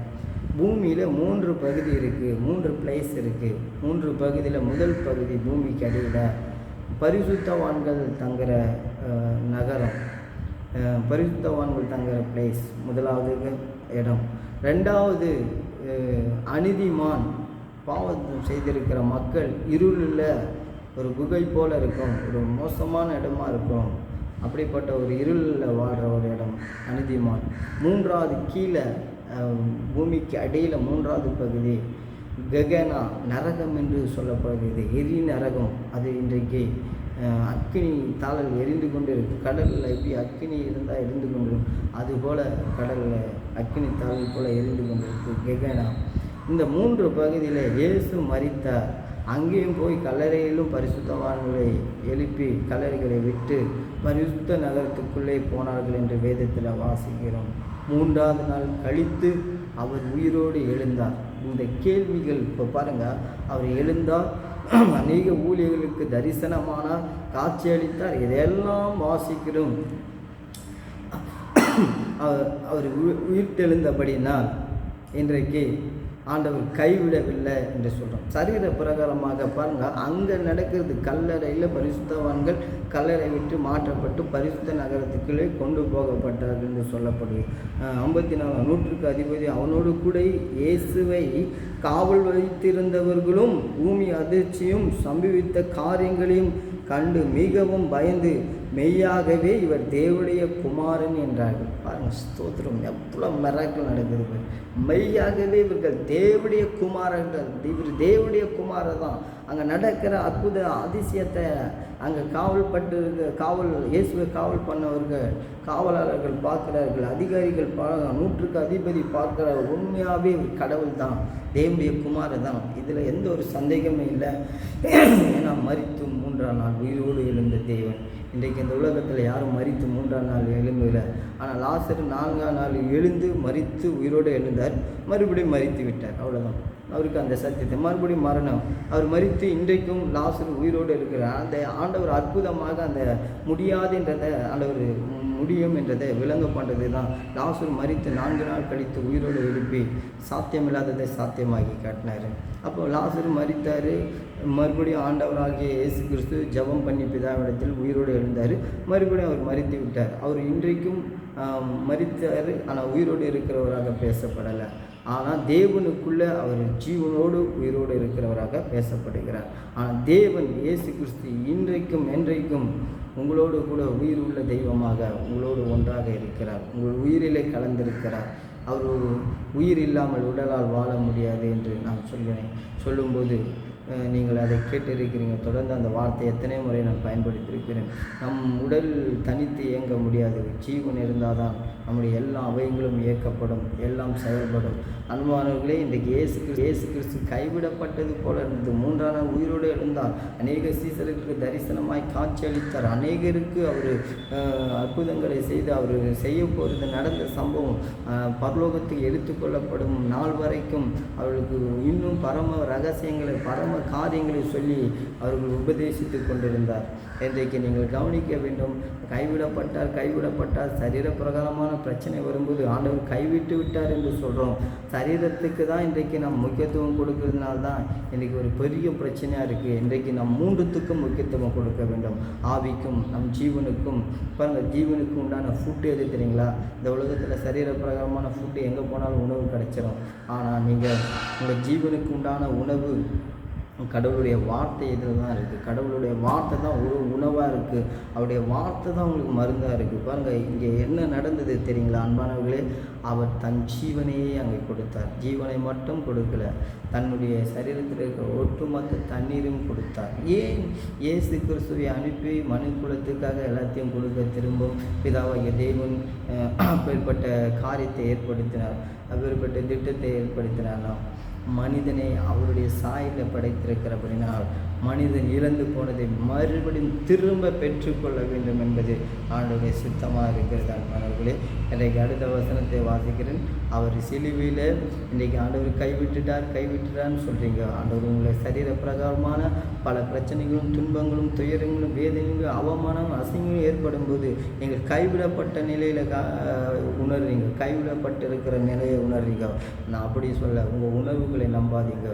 பூமியில் 3 பகுதி இருக்குது, 3 பிளேஸ் இருக்குது. 3 பகுதியில் முதல் பகுதி பூமிக்கு அடியில் பரிசுத்தவான்கள் தங்குற நகரம், பரிசுத்தவான்கள் தங்குற பிளேஸ் முதலாவது இடம். 2வது அநீதிமான், பாவம் செய்திருக்கிற மக்கள் இருளில் ஒரு குகை போல் இருக்கும், ஒரு மோசமான இடமா இருக்கும். அப்படிப்பட்ட ஒரு இருளில் வாழ்கிற ஒரு இடம் அநீதிமான். 3வது கீழே பூமிக்கு அடியில் 3வது பகுதி ககனா, நரகம் என்று சொல்லப்படுகிறது, எரி நரகம். அது இன்றைக்கு அக்கினி தாளல் எரிந்து கொண்டு இருக்குது. கடலில் எப்படி அக்கினி இருந்தால் எரிந்து கொண்டு, அதுபோல் கடலில் அக்கினி தாளல் போல் எரிந்து கொண்டு இருக்குது ககனா. இந்த 3 பகுதியில் இயேசு மரித்தார். அங்கேயும் போய் கல்லறையிலும் பரிசுத்தவான்களை எழுப்பி கல்லறைகளை விட்டு பரிசுத்த நகரத்துக்குள்ளே போனார்கள் என்று வேதத்தில் வாசிக்கிறோம். 3ஆவது நாள் கழித்து அவர் உயிரோடு எழுந்தார். இந்த கேள்விகள் இப்போ பாருங்கள், அவர் எழுந்தார், அநேக ஊழியர்களுக்கு தரிசனமானார், காட்சியளித்தார், இதையெல்லாம் வாசிக்கிறோம். அவர் உயிர்த்தெழுந்தபடினால் இன்றைக்கு ஆண்டவர் கைவிடவில்லை என்று சொல்கிறோம். சரீர பிரகாரமாக பாருங்கள், அங்கே நடக்கிறது கல்லறையில் பரிசுத்தவான்கள் கல்லறை விட்டு மாற்றப்பட்டு பரிசுத்த நகரத்துக்குள்ளே கொண்டு போகப்பட்டார்கள் என்று சொல்லப்படுது. 54 நூற்றுக்கு அதிபதி அவனோடு கூட இயேசுவை காவல் வைத்திருந்தவர்களும் பூமி அதிர்ச்சியும் சம்பவித்த காரியங்களையும் கண்டு மிகவும் பயந்து மெய்யாகவே இவர் தேவனுடைய குமாரன் என்றார்கள். பாருங்கள், ஸ்தோத்திரம், எவ்வளோ மிராக்கிள் நடக்குது. மெய்யாகவே இவர்கள் தேவனுடைய குமாரர்கள், இவர் தேவனுடைய குமாரர் தான். அங்கே நடக்கிற அற்புத அதிசயத்தை அங்கே இயேசுவை காவல் பண்ணவர்கள், காவலாளர்கள் பார்க்கிறார்கள், அதிகாரிகள் நூற்றுக்கு அதிபதி பார்க்கிறார். உண்மையாகவே இவர் கடவுள் தான், தேவனுடைய குமாரர் தான். இதில் எந்த ஒரு சந்தேகமே இல்லை. ஏன்னா மரித்து 3ஆம் நாள் உயிரோடு எழுந்த தேவன். இன்றைக்கு இந்த உலகத்தில் யாரும் மரித்து 3ஆம் நாள் எழும்பல. ஆனால் லாசரு 4ஆம் நாள் எழுந்து மரித்து உயிரோடு எழுந்தார், மறுபடியும் மரித்து விட்டார். அவ்வளோதான். அவருக்கு அந்த சத்தியத்தை மறுபடியும் மரணம். அவர் மரித்து இன்றைக்கும் லாசரு உயிரோடு இருக்கிறார். அந்த ஆண்டவர் அற்புதமாக அந்த முடியாதுன்றதை ஆண்டவர் முடியும் என்றதை விளங்க பண்ணுறது தான். லாசரு மரித்து 4 நாள் கழித்து உயிரோடு எழுப்பி சாத்தியமில்லாததை சாத்தியமாகி காட்டினார். அப்போ லாசரு மரித்தார், மறுபடியும் ஆண்டவராகிய இயேசு கிறிஸ்து ஜெபம் பண்ணி பிதாவிடத்தில் உயிரோடு எழுந்தார். மறுபடியும் அவர் மரித்து விட்டார். அவர் இன்றைக்கும் மரித்தார், ஆனால் உயிரோடு இருக்கிறவராக பேசப்படலை. ஆனால் தேவனுக்குள்ளே அவர் ஜீவனோடு உயிரோடு இருக்கிறவராக பேசப்படுகிறார். ஆனால் தேவன் இயேசு கிறிஸ்து இன்றைக்கும் என்றைக்கும் உங்களோடு கூட உயிர் உள்ள தெய்வமாக உங்களோடு ஒன்றாக இருக்கிறார். உங்கள் உயிரிலே கலந்திருக்கிறார். அவர் ஒரு உயிர் இல்லாமல் உடலால் வாழ முடியாது என்று நான் சொல்லும்போது நீங்கள் அதை கேட்டிருக்கிறீங்க. தொடர்ந்து அந்த வார்த்தை எத்தனை முறை நான் பயன்படுத்தியிருக்கிறேன். நம் உடல் தனித்து இயங்க முடியாது. ஜீவன் இருந்தால் தான் நம்முடைய எல்லா அவயங்களும் இயக்கப்படும், எல்லாம் செயல்படும். அன்பானவர்களே, இன்றைக்கு இயேசு கிறிஸ்து கைவிடப்பட்டது போல இருந்தது. 3ஆம் நாள் உயிரோடு எழுந்தார். அநேக சீசர்களுக்கு தரிசனமாய் காட்சி அளித்தார். அநேகருக்கு அவர் அற்புதங்களை செய்து அவர் செய்ய போகிறது நடந்த சம்பவம் பரலோகத்துக்கு எடுத்துக்கொள்ளப்படும் நாள் வரைக்கும் அவர்களுக்கு இன்னும் பரம ரகசியங்களை பரம காரியங்களை சொல்லி அவர்கள் உபதேசித்து கொண்டிருந்தார். இன்றைக்கு நீங்கள் கவனிக்க வேண்டும். கைவிடப்பட்டார் சரீர பிரகாரமான பிரச்சனை வரும்போது ஆண்டவர் கைவிட்டு விட்டார் என்று சொல்கிறோம். சரீரத்துக்கு தான் இன்றைக்கு நாம் முக்கியத்துவம் கொடுக்கறதுனால தான் இன்றைக்கி ஒரு பெரிய பிரச்சனையாக இருக்குது. இன்றைக்கு நம் 3த்துக்கும் முக்கியத்துவம் கொடுக்க வேண்டும். ஆவிக்கும் நம் ஜீவனுக்கும். பாருங்கள், ஜீவனுக்கு உண்டான ஃபுட்டு எது தெரியுங்களா? இந்த உலகத்தில் சரீர பிரகாரமான ஃபுட்டு எங்கே போனாலும் உணவு கிடைச்சிடும். ஆனால் நீங்கள் உங்கள் ஜீவனுக்கு உண்டான உணவு கடவுளுடைய வார்த்தை இதில் தான் இருக்குது. கடவுளுடைய வார்த்தை தான் ஒரு உணவாக இருக்குது. அவருடைய வார்த்தை தான் உங்களுக்கு மருந்தாக இருக்குது. பாருங்கள், இங்கே என்ன நடந்தது தெரியுங்களா அன்பானவர்களே? அவர் தன் ஜீவனையே அங்கே கொடுத்தார். ஜீவனை மட்டும் கொடுக்கல, தன்னுடைய சரீரத்தில் இருக்கிற ஒட்டுமொத்த தண்ணீரும் கொடுத்தார். ஏன்? இயேசு கிறிஸ்துவை அனுப்பி மனு குலத்துக்காக எல்லாத்தையும் கொடுக்க திரும்பும் பிதாவாகிய தேவன் அப்பேற்பட்ட காரியத்தை ஏற்படுத்தினார், அப்பேற்பட்ட திட்டத்தை ஏற்படுத்தினார்னா மனிதனை அவருடைய சாயலில் படைத்திருக்கிறபடினால் மனிதன் இழந்து போனதை மறுபடியும் திரும்ப பெற்றுக்கொள்ள வேண்டும் என்பது ஆண்டவருடைய சித்தமாக இருக்கிறது. அன்பானவர்களே, இன்றைக்கு அடுத்த வசனத்தை வாசிக்கிறேன். அவர் சிலுவையில் இன்றைக்கி ஆண்டவர் கைவிட்டுட்டார்னு சொல்கிறீங்க. ஆண்டவர் உங்களை சரீர பிரகாரமான பல பிரச்சனைகளும் துன்பங்களும் துயரங்களும் வேதனைகளும் அவமானம் அசிங்கங்களும் ஏற்படும் போது நீங்கள் கைவிடப்பட்ட நிலையில் உணர்றீங்க, கைவிடப்பட்டிருக்கிற நிலையை உணர்றீங்க. நான் அப்படி சொல்ல, உங்கள் உணர்வுகளை நம்பாதீங்க,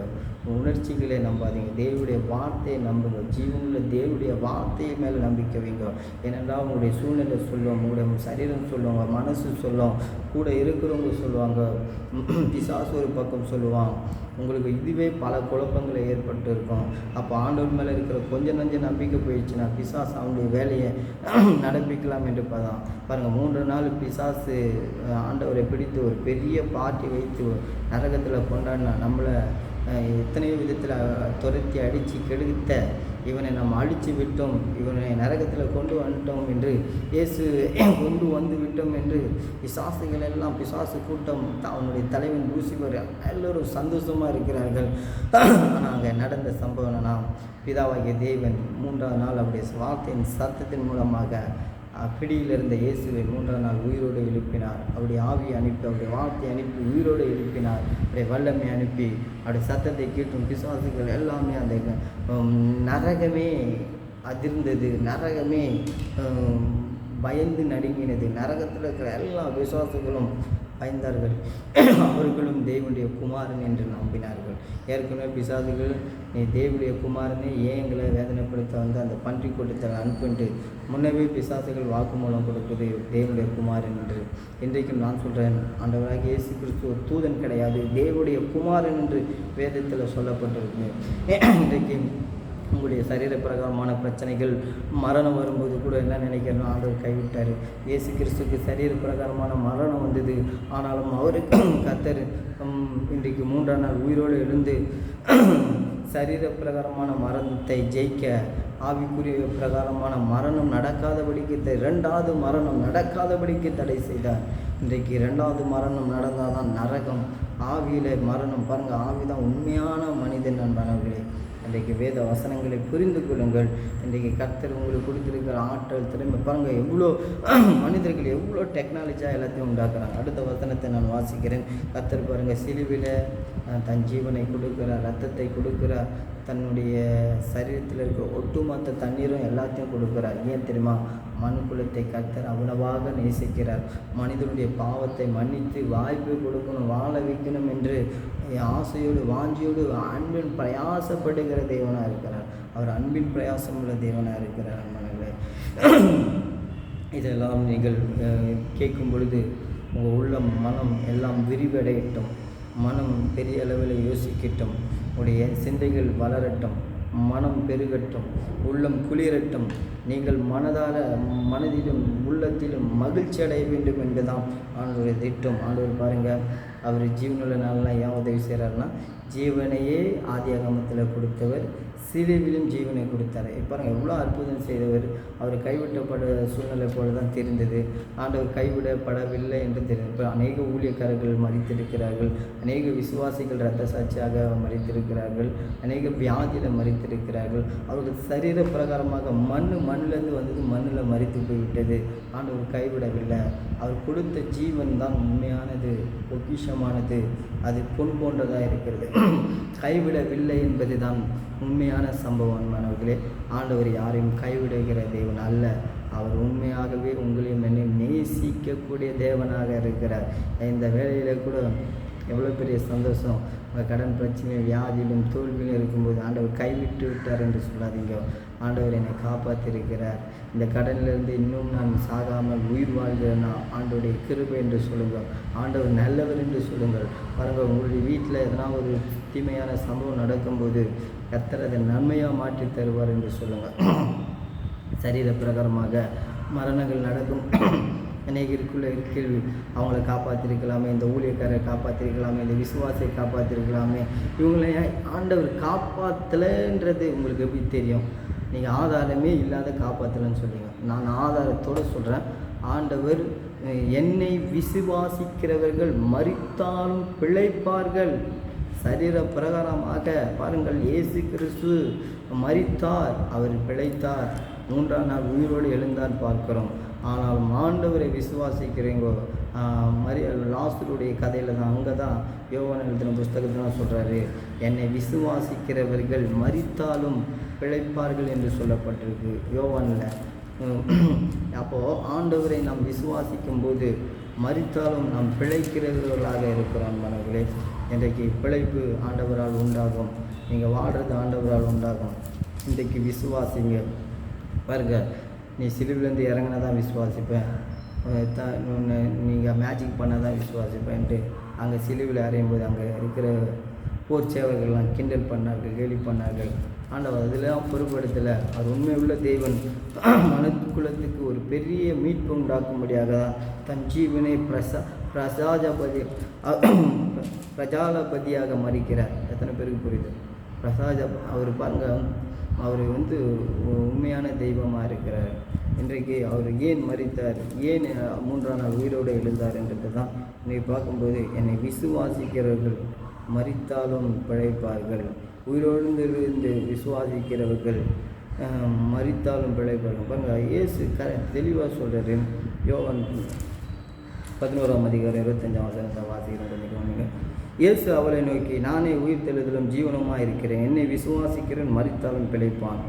உணர்ச்சிகளை நம்பாதீங்க, தேவனுடைய வார்த்தையை நம்புங்க. ஜீவனுள்ள தேவனுடைய வார்த்தையை மேலே நம்பிக்கை வைங்க. ஏனென்றால் உங்களுடைய சூழ்நிலை சொல்லுவோம், உங்களுடைய சரீரம் சொல்லுவாங்க, மனசு சொல்லுவோம், கூட இருக்கிறவங்க சொல்லுவாங்க, பிசாசு ஒரு பக்கம் சொல்லுவான். உங்களுக்கு இதுவே பல குழப்பங்களை ஏற்பட்டு இருக்கும். அப்போ ஆண்டவர் மேலே இருக்கிற கொஞ்சம் நஞ்சம் நம்பிக்கை போயிடுச்சுன்னா பிசாசு அவனுடைய வேலையை நடப்பிக்கலாம் என்று பாருங்கள். 3 நாள் பிசாசு ஆண்டவரை பிடித்து ஒரு பெரிய பார்ட்டி வைத்து நரகத்தில் கொண்டாடினா நம்மளை எத்தனையோ விதத்தில் துரத்தி அடித்து கெடுத்த இவனை நாம் அழித்து விட்டோம், இவனை நரகத்தில் கொண்டு வந்துட்டோம் என்று இயேசு கொண்டு வந்து விட்டோம் என்று பிசாசுகள் எல்லாம், பிசாசு கூட்டம், அவனுடைய தலைவன் லூசிபர் எல்லோரும் சந்தோஷமாக இருக்கிறார்கள். ஆனால் அங்கே நடந்த சம்பவம் நாம் பிதாவாகிய தேவன் 3ஆம் நாள் அவருடைய வார்த்தையின் சத்தத்தின் மூலமாக பிடியில் இருந்த இயேசுவை 3ஆம் நாள் உயிரோடு எழுப்பினார். அவருடைய ஆவியை அனுப்பி, அவருடைய வார்த்தையை அனுப்பி உயிரோடு எழுப்பினார். அவருடைய வல்லமை அனுப்பி அவருடைய சத்தத்தை கேட்டும் பிசாசுகள் எல்லாமே அந்த நரகமே அதிர்ந்தது, நரகமே பயந்து நடுங்கினது. நரகத்தில் இருக்கிற எல்லா விசுவாசிகளும் பயந்தார்கள். அவர்களும் தேவனுடைய குமாரன் என்று நம்பினார்கள். ஏற்கனவே பிசாசுகள், நீ தேவனுடைய குமாரனை ஏன் எங்களை வேதனைப்படுத்த வந்து அந்த பன்றி கூட்டத்தில் அனுப்பிட்டு முன்னவே பிசாசுகள் வாக்குமூலம் கொடுப்பது தேவனுடைய குமாரன் என்று. இன்றைக்கும் நான் சொல்கிறேன், ஆண்டவராகிய இயேசு கிறிஸ்து ஒரு தூதன் கிடையாது, தேவனுடைய குமாரன் என்று வேதத்தில் சொல்லப்பட்டிருக்கு. இன்றைக்கு உங்களுடைய சரீர பிரகாரமான பிரச்சனைகள், மரணம் வரும்போது கூட என்ன நினைக்கிறோம், ஆண்டவர் கைவிட்டார். இயேசு கிறிஸ்துக்கு சரீர பிரகாரமான மரணம் வந்தது. ஆனாலும் அவருக்கு கர்த்தர் இன்றைக்கு 3ஆம் நாள் உயிரோடு எழுந்து சரீர பிரகாரமான மரணத்தை ஜெயிக்க, ஆவிக்குரிய பிரகாரமான மரணம் நடக்காதபடிக்கு 2வது மரணம் நடக்காதபடிக்கு தடை செய்தார். இன்றைக்கு 2வது மரணம் நடந்தால் தான் நரகம். ஆவியில் மரணம். பாருங்கள், ஆவி தான் உண்மையான மனிதன். நண்பர்களே, இன்றைக்கு வேத வசனங்களை புரிந்து கொள்ளுங்கள். இன்றைக்கு கர்த்தர் உங்களுக்கு கொடுத்துருக்கிற ஆற்றல், திறமை பாருங்கள். எவ்வளோ மனிதர்கள் எவ்வளோ டெக்னாலஜியாக எல்லாத்தையும் உண்டாக்குறாங்க. அடுத்த வசனத்தை நான் வாசிக்கிறேன். கர்த்தர் பாருங்கள், சிலுவையில் தன் ஜீவனை கொடுக்கிறார், ரத்தத்தை கொடுக்கிறார். தன்னுடைய சரீரத்தில் இருக்க ஒட்டுமொத்த தண்ணீரும் எல்லாத்தையும் கொடுக்குறார். ஏன் தெரியுமா? மனுக்குலத்தை கர்த்தர் அவ்வளவாக நேசிக்கிறார். மனிதனுடைய பாவத்தை மன்னித்து வாய்ப்பு கொடுக்கணும், வாழ வைக்கணும் என்று ஆசையோடு வாஞ்சியோடு அன்பின் பிரயாசப்படுகிற தேவனாக இருக்கிறார். அவர் அன்பின் பிரயாசம் உள்ள தேவனாக இருக்கிறார். மனங்களே, இதெல்லாம் நீங்கள் கேட்கும் பொழுது உங்கள் உள்ளம் மனம் எல்லாம் விரிவடையட்டும், மனம் பெரிய அளவில் யோசிக்கட்டும், உடைய சிந்தைகள் வளரட்டும், மனம் பெருகட்டும், உள்ளம் குளிரட்டும். நீங்கள் மனதிலும் உள்ளத்திலும் மகிழ்ச்சி அடைய வேண்டும் என்பதுதான் ஆண்டவருடைய திட்டம். ஆண்டவர் பாருங்கள், அவர் ஜீவனுள்ள நாளெலாம் ஏன் உதவி செய்கிறாருன்னா, ஜீவனையே ஆதியாகமத்தில் கொடுத்தவர் சிலுவிலும் ஜீவனை கொடுத்தார். பாருங்கள், எவ்வளோ அற்புதம் செய்தவர். அவர் கைவிட்டப்பட சூழ்நிலை போல தான் தெரிந்தது. ஆண்டவர் கைவிடப்படவில்லை என்று தெரிந்தது. இப்போ அநேக ஊழியக்காரர்கள் மரித்திருக்கிறார்கள், அநேக விசுவாசிகள் இரத்த சாட்சியாக மரித்திருக்கிறார்கள், அநேக வியாதியில் மரித்திருக்கிறார்கள். அவர்கள் சரீர பிரகாரமாக மண்ணிலேருந்து வந்தது மண்ணில் மரித்து போய்விட்டது. ஆண்டவர் கைவிடவில்லை. அவர் கொடுத்த ஜீவன் தான் உண்மையானது, பொக்கிஷமானது, அது பொன் போன்றதாக இருக்கிறது. கைவிடவில்லை என்பது தான் உண்மையான சம்பவம். மாணவர்களே, ஆண்டவர் யாரையும் கைவிடுகிற தேவன் அல்ல. அவர் உண்மையாகவே உங்களையும் என்னையும் நேசிக்கக்கூடிய தேவனாக இருக்கிறார். இந்த வேலையில் கூட எவ்வளோ பெரிய சந்தோஷம். உங்கள் கடன் பிரச்சனை, வியாதியிலும் தோல்வியிலும் இருக்கும்போது ஆண்டவர் கைவிட்டு விட்டார் என்று சொல்லாதீங்க. ஆண்டவர் என்னை காப்பாற்றிருக்கிறார். இந்த கடனிலிருந்து இன்னும் நான் சாகாமல் உயிர் வாழ்கிறேன்னா ஆண்டவருடைய கிருபை என்று சொல்லுங்கள். ஆண்டவர் நல்லவர் என்று சொல்லுங்கள். பாருங்கள், உங்களுடைய வீட்டில் எதனா ஒரு தீமையான சம்பவம் நடக்கும்போது கர்த்தர் அதை நன்மையாக மாற்றி தருவார் என்று சொல்லுங்கள். சரீர பிரகாரமாக மரணங்கள் நடக்கும். அநேகருக்குள்ள கேள்வி, அவங்கள காப்பாற்றிருக்கலாமே, இந்த ஊழியக்காரரை காப்பாற்றிருக்கலாமே, இந்த விசுவாசை காப்பாற்றிருக்கலாமே, இவங்களை ஆண்டவர் காப்பாற்றலைன்றது உங்களுக்கு எப்படி தெரியும்? நீங்கள் ஆதாரமே இல்லாத காப்பாற்றலைன்னு சொல்லுவீங்க. நான் ஆதாரத்தோடு சொல்கிறேன். ஆண்டவர் என்னை விசுவாசிக்கிறவர்கள் மரித்தாலும் பிழைப்பார்கள். சரீர பிரகாரமாக பாருங்கள், இயேசு கிறிஸ்து மரித்தார், அவர் பிழைத்தார், 3ஆம் நாள் உயிரோடு எழுந்தார் பார்க்கிறோம். ஆனால் ஆண்டவரை விசுவாசிக்கிறீங்கோ, லாசருடைய கதையில் தான், அங்கே தான் யோவான் எழுதின புஸ்தகத்தில் தான் சொல்கிறாரு, என்னை விசுவாசிக்கிறவர்கள் மரித்தாலும் பிழைப்பார்கள் என்று சொல்லப்பட்டிருக்கு யோவானில். அப்போது ஆண்டவரை நாம் விசுவாசிக்கும் போது மரித்தாலும் நாம் பிழைக்கிறவர்களாக இருக்கிறோம். மனங்களே, இன்றைக்கு பிழைப்பு ஆண்டவரால் உண்டாகும். நீங்கள் வாழ்கிறது ஆண்டவரால் உண்டாகும். இன்றைக்கு விசுவாசிங்க. பாருங்க, நீ சிலுவிலேருந்து இறங்கினா தான் விசுவாசிப்பேன், நீங்கள் மேஜிக் பண்ண தான் விசுவாசிப்பேன்ட்டு அங்கே சிலுவில் அறையும் போது அங்கே இருக்கிற போர் சேவர்கள்லாம் கிண்டல் பண்ணார்கள், கேலி பண்ணார்கள். ஆண்டவர் அதெல்லாம் பொறுப்படுத்தலை. அது உண்மை உள்ள தேவன் மனுக்குலத்துக்கு ஒரு பெரிய மீட்பு உண்டாக்கும்படியாக தான் தன் ஜீவனை பிரஜாலபதியாக மறிக்கிறார். எத்தனை பேருக்கு புரியுது? அவர் பாருங்க, அவர் உண்மையான தெய்வமாக இருக்கிறார். இன்றைக்கு அவர் ஏன் மரித்தார், ஏன் 3ஆம் நாள் உயிரோடு எழுந்தார் என்றது தான் இன்றைக்கி பார்க்கும்போது, என்னை விசுவாசிக்கிறவர்கள் மரித்தாலும் பிழைப்பார்கள். உயிரோடு இருந்து விசுவாசிக்கிறவர்கள் மரித்தாலும் பிழைப்பார்கள். பாருங்கள், இயேசு தெளிவாக சொல்கிறாரு. யோவான் 11ஆம் அதிகாரம் 25ஆம் வசனத்தை வாசிக்கிறோம். இயேசு அவளை நோக்கி, நானே உயிர் தெழுதலும் ஜீவனமாக இருக்கிறேன். என்னை விசுவாசிக்கிறவன் மரித்தாலும் பிழைப்பான்.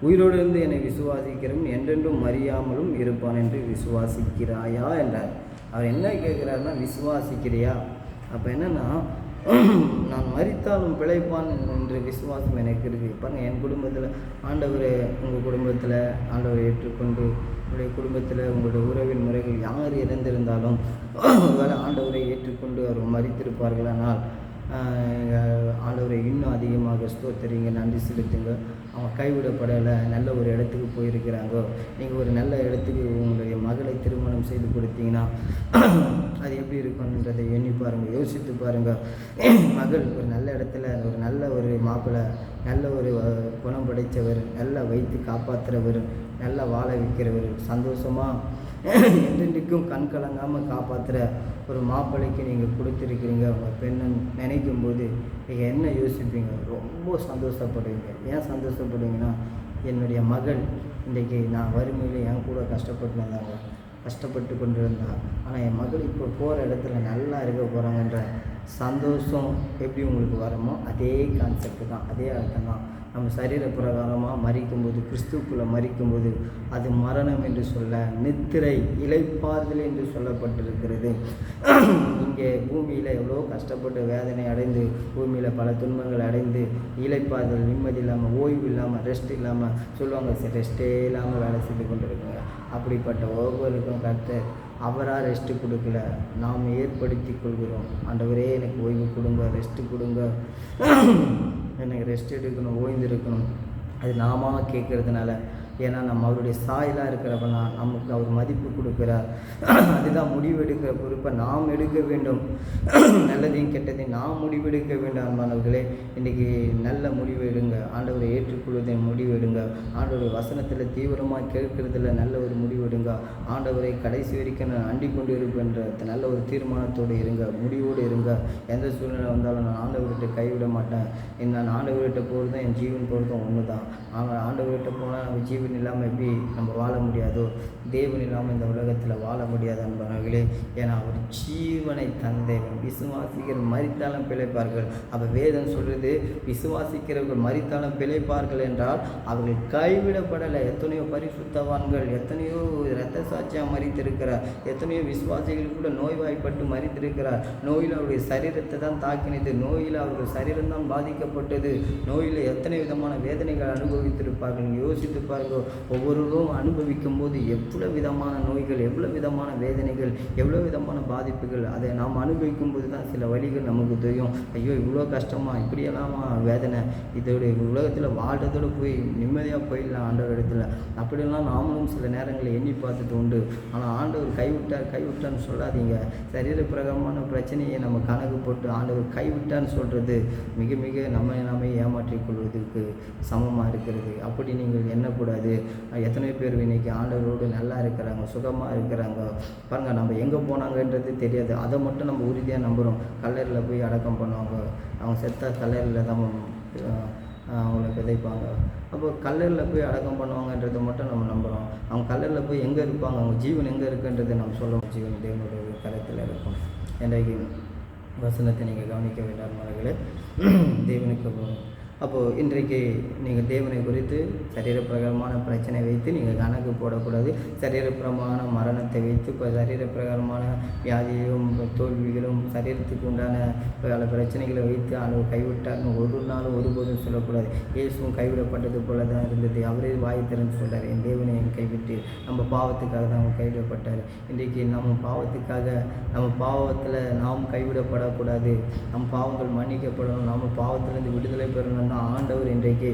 உயிரோடு இருந்து என்னை விசுவாசிக்கிறவன் என்றென்றும் மறியாமலும் இருப்பான் என்று விசுவாசிக்கிறாயா என்றார். அவர் என்ன கேட்குறாருன்னா, விசுவாசிக்கிறியா? அப்போ என்னென்னா, நான் மரித்தாலும் பிழைப்பான் என்ற விசுவாசம் எனக்கு இருக்குது. பாருங்கள், என் குடும்பத்தில் ஆண்டவரை, உங்கள் குடும்பத்தில் ஆண்டவரை ஏற்றுக்கொண்டு, உங்களுடைய குடும்பத்தில் உங்களுடைய உறவின் முறைகள் யார் இறந்திருந்தாலும் ஒருவேளை ஆண்டவரை ஏற்றுக்கொண்டு அவர் மரித்திருப்பார்களானால் ஆண்டவரை இன்னும் அதிகமாக ஸ்தோத்திரிங்க, நன்றி செலுத்துங்க. அவங்க கைவிடப்படலை, நல்ல ஒரு இடத்துக்கு போயிருக்கிறாங்க. நீங்கள் ஒரு நல்ல இடத்துக்கு உங்களுடைய மகளை திருமணம் செய்து கொடுத்தீங்கன்னா அது எப்படி இருக்குன்றதை எண்ணி பாருங்கள், யோசித்து பாருங்கள். மகள் ஒரு நல்ல இடத்துல, ஒரு நல்ல ஒரு மாப்பிள்ளை, நல்ல ஒரு குணம் படைத்தவர், நல்லா வைத்து காப்பாற்றுறவர், நல்லா வாழ வைக்கிறவர், சந்தோஷமாக என்றென்றைக்கும் கண் கலங்காமல் காப்பாற்றுற ஒரு மாப்பிள்ளைக்கு நீங்கள் கொடுத்துருக்கிறீங்க. உங்கள் பெண்ணை நினைக்கும் போது நீங்கள் என்ன யோசிப்பீங்க? ரொம்ப சந்தோஷப்படுவீங்க. ஏன் சந்தோஷப்படுவீங்கன்னா, என்னுடைய மகள் இன்றைக்கி நான் வறுமையில் என் கூட கஷ்டப்பட்டு கொண்டு இருந்தான், ஆனால் என் மகள் இப்போ போகிற இடத்துல நல்லா இருக்க போகிறாங்கன்ற சந்தோஷம் எப்படி உங்களுக்கு வருமோ அதே கான்செப்ட் தான், அதே அர்த்தம் தான். நம்ம சரீர பிரகாரமாக மரிக்கும்போது, கிறிஸ்துக்குள்ளே மரிக்கும்போது அது மரணம் என்று சொல்ல, நித்திரை இளைப்பாறுதல் என்று சொல்லப்பட்டிருக்கிறது. இங்கே பூமியில் எவ்வளோ கஷ்டப்பட்டு வேதனை அடைந்து, பூமியில் பல துன்பங்கள் அடைந்து, இளைப்பாறுதல், நிம்மதி இல்லாமல், ஓய்வு இல்லாமல், ரெஸ்ட் இல்லாமல் சொல்லுவாங்க, சரி ரெஸ்ட்டே இல்லாமல் வேலை செஞ்சு கொண்டு இருக்குங்க. அப்படிப்பட்ட ஒவ்வொருக்கும் கர்த்தர் அவராக ரெஸ்ட்டு கொடுக்கல, நாம் ஏற்படுத்தி கொள்கிறோம். ஆண்டவரே எனக்கு ஓய்வு கொடுங்க, ரெஸ்ட்டு கொடுங்க, எனக்கு ரெஸ்ட் எடுக்கணும், ஓய்ந்திருக்கணும். அது நாம கேட்குறதுனால, ஏன்னா நம்ம அவருடைய சாயலாக இருக்கிறப்பனா நமக்கு அவர் மதிப்பு கொடுக்குறார். அதுதான் முடிவெடுக்கிற பொறுப்பை நாம் எடுக்க வேண்டும். நல்லதையும் கெட்டதையும் நாம் முடிவெடுக்க வேண்டும். அன்பானவர்களே, இன்றைக்கி நல்ல முடிவு எடுங்க. ஆண்டவரை ஏற்றுக்கொள்வதை முடிவு எடுங்க. ஆண்டவருடைய வசனத்தில் தீவிரமாக கேட்கறதில்ல நல்ல ஒரு முடிவு எடுங்க. ஆண்டவரை கடைசி வரைக்கும் நான் அண்டிக் கொண்டு இருப்பேன்ற நல்ல ஒரு தீர்மானத்தோடு இருங்க, முடிவோடு இருங்க. எந்த சூழ்நிலை வந்தாலும் நான் ஆண்டவர்கிட்ட கைவிட மாட்டேன். நான் ஆண்டவர்கிட்ட போகிறதும் என் ஜீவன் போகிறதும் ஒன்று தான். ஆனால் ஆண்டவர்கிட்ட போனால் நம்ம ஜீவன் இல்லாமல் எப்படி நம்ம வாழ முடியாதோ, தேவன் இல்லாமல் இந்த உலகத்தில் வாழ முடியாது அன்பானவர்களே. ஏன்னா அவர் ஜீவனை தந்தேவன். விசுவாசிக்கிறவர்கள் மரித்தாலும் பிழைப்பார்கள். அப்போ வேதம் சொல்கிறது, விசுவாசிக்கிறவர்கள் மரித்தாலும் பிழைப்பார்கள் என்றால் அவர்கள் கைவிடப்படலை. எத்தனையோ பரிசுத்தவான்கள், எத்தனையோ இரத்த சாட்சியாக மரித்திருக்கிறார், எத்தனையோ விசுவாசிகள் கூட நோய்வாய்ப்பட்டு மரித்திருக்கிறார். நோயில் அவருடைய சரீரத்தை தான் தாக்கினது, நோயில் அவர்கள் சரீரம்தான் பாதிக்கப்பட்டது, நோயில் எத்தனை விதமான வேதனைகள் அனுபவித்திருப்பார்கள். யோசித்து பாருங்கள், ஒவ்வொருவரும் அனுபவிக்கும் போது எவ்வளோ விதமான நோய்கள், எவ்வளோ விதமான வேதனைகள், எவ்வளோ விதமான பாதிப்புகள். அதை நாம் அனுபவிக்கும் போது தான் சில வழிகள் நமக்கு தெரியும். ஐயோ இவ்வளோ கஷ்டமாக, இப்படியெல்லாமா வேதனை, இதோடைய உலகத்தில் வாழ்கிறதோடு போய் நிம்மதியாக போயிடலாம் ஆண்டவர் இடத்துல. அப்படிலாம் நாமளும் சில நேரங்களில் எண்ணி பார்த்துட்டு உண்டு. ஆனால் ஆண்டவர் கைவிட்டான்னு சொல்லாதீங்க. சரீர பிரகாரமான பிரச்சனையை நம்ம கணக்கு போட்டு ஆண்டவர் கைவிட்டான்னு சொல்கிறது மிக மிக நம்ம ஏமாற்றிக் கொள்வதற்கு சமமாக இருக்கிறது. அப்படி நீங்கள் எண்ணக்கூடாது. எத்தனை பேர் இன்னைக்கு ஆண்டவரோடு நல்லா இருக்கிறாங்க, சுகமாக இருக்கிறாங்க. பாருங்கள், நம்ம எங்கே போனாங்கன்றது தெரியாது, அதை மட்டும் நம்ம உறுதியாக நம்புகிறோம். கல்லறையில் போய் அடக்கம் பண்ணுவாங்க, அவங்க செத்த கல்லறையில் தான் அவங்கள விதைப்பாங்க. அப்போ கல்லறையில் போய் அடக்கம் பண்ணுவாங்கன்றதை மட்டும் நம்ம நம்புகிறோம். அவங்க கல்லறையில் போய் எங்கே இருப்பாங்க, அவங்க ஜீவன் எங்கே இருக்குன்றதை நம்ம சொல்லுவோம். ஜீவன் தேவனுடைய கரத்தில் இருக்கும். இன்றைக்கு வசனத்தை நீங்கள் கவனிக்க வேண்டாம் மகளே, தேவனுக்கு. அப்போது இன்றைக்கு நீங்கள் தேவனை குறித்து சரீரப்பிரகாரமான பிரச்சனை வைத்து நீங்கள் கணக்கு போடக்கூடாது. சரீரப்பிரமான மரணத்தை வைத்து, இப்போ சரீரப்பிரகாரமான வியாதியும் தோல்விகளும் சரீரத்துக்கு உண்டான பல பிரச்சனைகளை வைத்து ஆண்டவர் கைவிட்டார்னு ஒரு நாள் ஒருபோதும் சொல்லக்கூடாது. இயேசுவும் கைவிடப்பட்டது போல தான் இருந்தது. அவரே வாய் திறந்து சொல்கிறார், என் தேவனை என் கைவிட்டு. நம்ம பாவத்துக்காக தான் அவர் கைவிடப்பட்டார். இன்றைக்கு நம்ம பாவத்துக்காக, நம்ம பாவத்தில் நாம் கைவிடப்படக்கூடாது. நம் பாவங்கள் மன்னிக்கப்படணும், நம்ம பாவத்திலிருந்து விடுதலை பெறணும். ஆண்டவர் இன்றைக்கு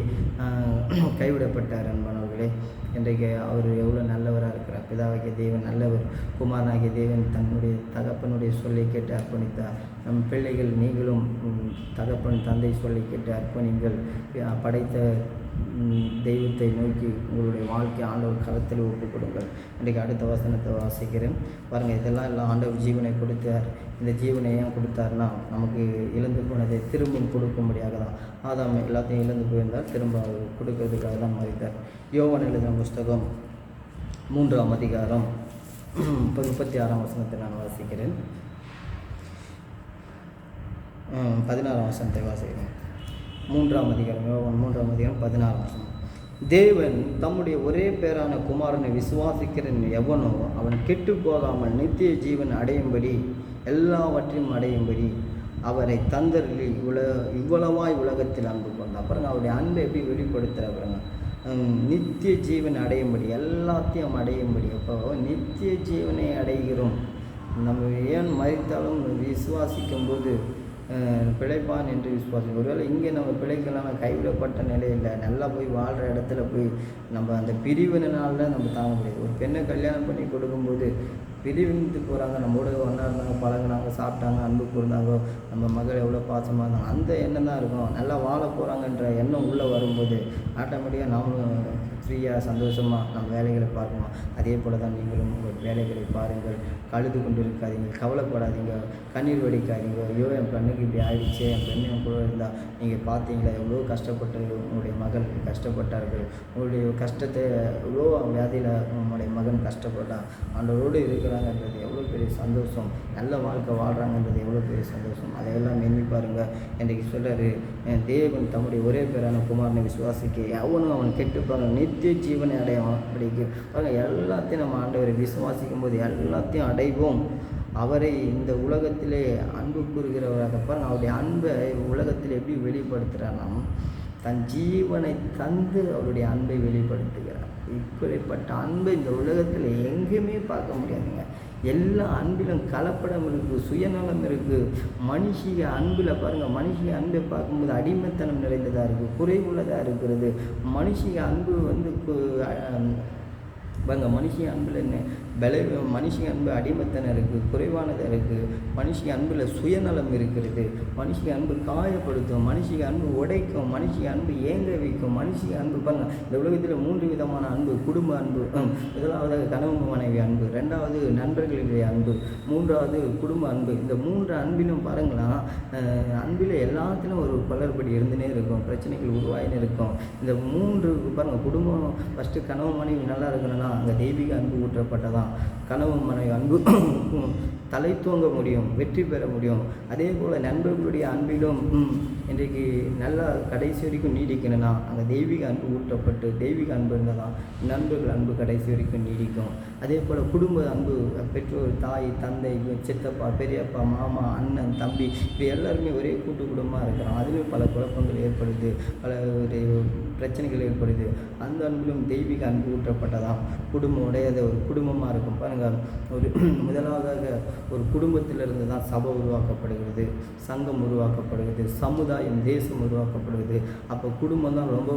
கைவிடப்பட்டார் அன்பானவர்களே. இன்றைக்கு அவர் எவ்வளோ நல்லவராக இருக்கிறார். பிதாவாகிய தேவன் நல்லவர், குமாரனாகிய தேவன் தன்னுடைய தகப்பனுடைய சொல்லை கேட்டு அர்ப்பணித்தார். நம் பிள்ளைகள் நீங்களும் தகப்பன் தந்தை சொல்லை கேட்டு அர்ப்பணிங்கள். படைத்த தெய்வத்தை நோக்கி உங்களுடைய வாழ்க்கை ஆண்டவர் கரத்தில் ஒப்புக் கொடுங்கள். இன்றைக்கு அடுத்த வசனத்தை வாசிக்கிறேன் பாருங்கள். இதெல்லாம் ஆண்டவர் ஜீவனை கொடுத்தார். இந்த ஜீவனை ஏன் கொடுத்தார்னா, நமக்கு இழந்து போனதை திரும்ப கொடுக்கும்படியாக தான். ஆதாம் எல்லாத்தையும் இழந்து போயிருந்தால் திரும்ப அவர் கொடுக்கறதுக்காக தான் மரித்தார். யோவான் எழுதின புஸ்தகம் 3ஆம் அதிகாரம் 36ஆம் வசனத்தை நான் வாசிக்கிறேன். 16ஆம் வசனத்தை வாசிக்கிறேன். 3ஆம் அதிகாரம், யோவான் 3ஆம் அதிகாரம் 16ஆம் வசனம். தேவன் தம்முடைய ஒரே பேரான குமாரனை விசுவாசிக்கிறன் எவனோ அவன் கெட்டு போகாமல் நித்திய ஜீவன் அடையும்படி, எல்லாவற்றையும் அடையும்படி அவரை தந்தரில் இவ்வளவாய் உலகத்தில் அன்பு கொண்டார். அப்புறம் அவருடைய அன்பை எப்படி வெளிப்படுத்துகிற பாருங்க. நித்திய ஜீவன் அடையும்படி, எல்லாத்தையும் அடையும்படி. அப்போ நித்திய ஜீவனை அடைகிறோம். நம்ம ஏன் மரித்தாலும் விசுவாசிக்கும் போது பிழைப்பான் என்று விசுவாசம். ஒருவேளை இங்கே நம்ம பிழைக்கலாம், கைவிடப்பட்ட நிலையில் நல்லா போய் வாழ்கிற இடத்துல போய் நம்ம அந்த பிரிவினால நம்ம தாங்க முடியாது. ஒரு பெண்ணை கல்யாணம் பண்ணி கொடுக்கும்போது பிரிவிந்து போகிறாங்க, நம்மளோட ஒன்றா இருந்தாங்க, பழகினாங்க, சாப்பிட்டாங்க, அன்பு கூர்ந்தாங்க, நம்ம மகள் எவ்வளோ பாசமாக இருந்தாங்க, அந்த எண்ணம் தான் இருக்கும். நல்லா வாழ போகிறாங்கன்ற எண்ணம் உள்ளே வரும்போது ஆட்டோமேட்டிக்காக நாமளும் ஃப்ரீயாக சந்தோஷமாக நம்ம வேலைகளை பார்க்கணும். அதே போல் தான் நீங்களும் உங்கள் வேலைகளை பாருங்கள். அழுது கொண்டு இருக்காதீங்க, கவலைப்படாதீங்க, கண்ணீர் வடிக்காதீங்க. ஐயோ என் பெண்ணுக்கு இப்படி ஆயிடுச்சே, என் பெண்ணு என் கூட இருந்தால். நீங்கள் பார்த்தீங்களா எவ்வளோ கஷ்டப்பட்டு உங்களுடைய மகள் கஷ்டப்பட்டார்கள். உங்களுடைய கஷ்டத்தை எவ்வளோ வியாதியில் உங்களுடைய மகன் கஷ்டப்பட்டான். ஆண்டவரோடு இருக்கிறாங்கன்றது எவ்வளோ பெரிய சந்தோஷம். நல்ல வாழ்க்கை வாழ்கிறாங்கன்றது எவ்வளோ பெரிய சந்தோஷம். அதையெல்லாம் எண்ணி பாருங்கள். இன்றைக்கு சொல்கிறாரு, தேவன் தம்முடைய ஒரே பேரான குமாரனை விசுவாசிக்க எவனும் அவன் கெட்டுப்பாங்க, நித்திய ஜீவனை அடையவன். அப்படிக்கு பாருங்கள், எல்லாத்தையும் நம்ம ஆண்டவரை விசுவாசிக்கும் போது எல்லாத்தையும் அடைவோம். அவரை இந்த உலகத்திலே அன்பு கூறுகிறவராக பாருங்கள். அவருடைய அன்பை உலகத்தில் எப்படி வெளிப்படுத்துகிறான்னா, தன் ஜீவனை தந்து அவருடைய அன்பை வெளிப்படுத்துகிறார். இப்படிப்பட்ட அன்பை இந்த உலகத்தில் எங்கேயுமே பார்க்க முடியாதுங்க. எல்லா அன்பிலும் கலப்படம் இருக்குது, சுயநலம் இருக்குது. மனுஷிக அன்பில் பாருங்கள், மனுஷிக அன்பை பார்க்கும்போது அடிமைத்தனம் நிறைந்ததாக இருக்குது, குறைவுள்ளதாக இருக்கிறது. மனுஷிக அன்பு பாருங்க, மனுஷிய அன்பில் என்ன மனுஷிய அன்பு அடிமைத்தனம் இருக்குது, குறைவானதாக இருக்குது. மனுஷிய அன்பில் சுயநலம் இருக்கிறது. மனுஷிய அன்பு காயப்படுத்தும், மனுஷிய அன்பு உடைக்கும், மனுஷிய அன்பு ஏங்க வைக்கும். மனுஷிய அன்பு பாருங்கள், இந்த உலகத்தில் 3 விதமான அன்பு. குடும்ப அன்பு, முதலாவது கணவன் மனைவி அன்பு, 2வது நண்பர்களுடைய அன்பு, 3வது குடும்ப அன்பு. இந்த 3 அன்பிலும் பாருங்களா, அன்பில் எல்லாத்திலும் ஒரு குளறுபடி இருந்துனே இருக்கும், பிரச்சனைகள் உருவாயின்னு இருக்கும். இந்த 3 பாருங்கள், குடும்பம் ஃபஸ்ட்டு கணவன் மனைவி நல்லா இருக்கணும்னா அங்கே தெய்வீக அன்பு ஊற்றப்பட்டதான். கணவன் மனைவி அன்பு தலை தூங்க முடியும், வெற்றி பெற முடியும். அதே போல் நண்பர்களுடைய அன்பிலும் இன்றைக்கு நல்லா கடைசி வரைக்கும் நீடிக்கணும்னா அங்கே தெய்வீக அன்பு ஊற்றப்பட்டு தெய்வீக அன்பு இருந்தால் தான் நண்பர்கள் அன்பு கடைசி வரைக்கும் நீடிக்கும். அதே போல் குடும்ப அன்பு, பெற்றோர், தாய், தந்தை, சித்தப்பா, பெரியப்பா, மாமா, அண்ணன், தம்பி, இப்படி எல்லாருமே ஒரே கூட்டு குடும்பமாக இருக்கிறோம். அதுலேயும் பல குழப்பங்கள் ஏற்படுது, பல பிரச்சனைகள் ஏற்படுது. அந்த அன்பிலும் தெய்வீக அன்பு ஊற்றப்பட்டதான் குடும்பம் உடையத ஒரு குடும்பமாக இருக்கும். பாருங்கள், ஒரு முதலாவதாக ஒரு குடும்பத்திலிருந்து தான் சபை உருவாக்கப்படுகிறது, சங்கம் உருவாக்கப்படுகிறது, சமுதாயம், தேசம் உருவாக்கப்படுகிறது. அப்போ குடும்பம் தான் ரொம்ப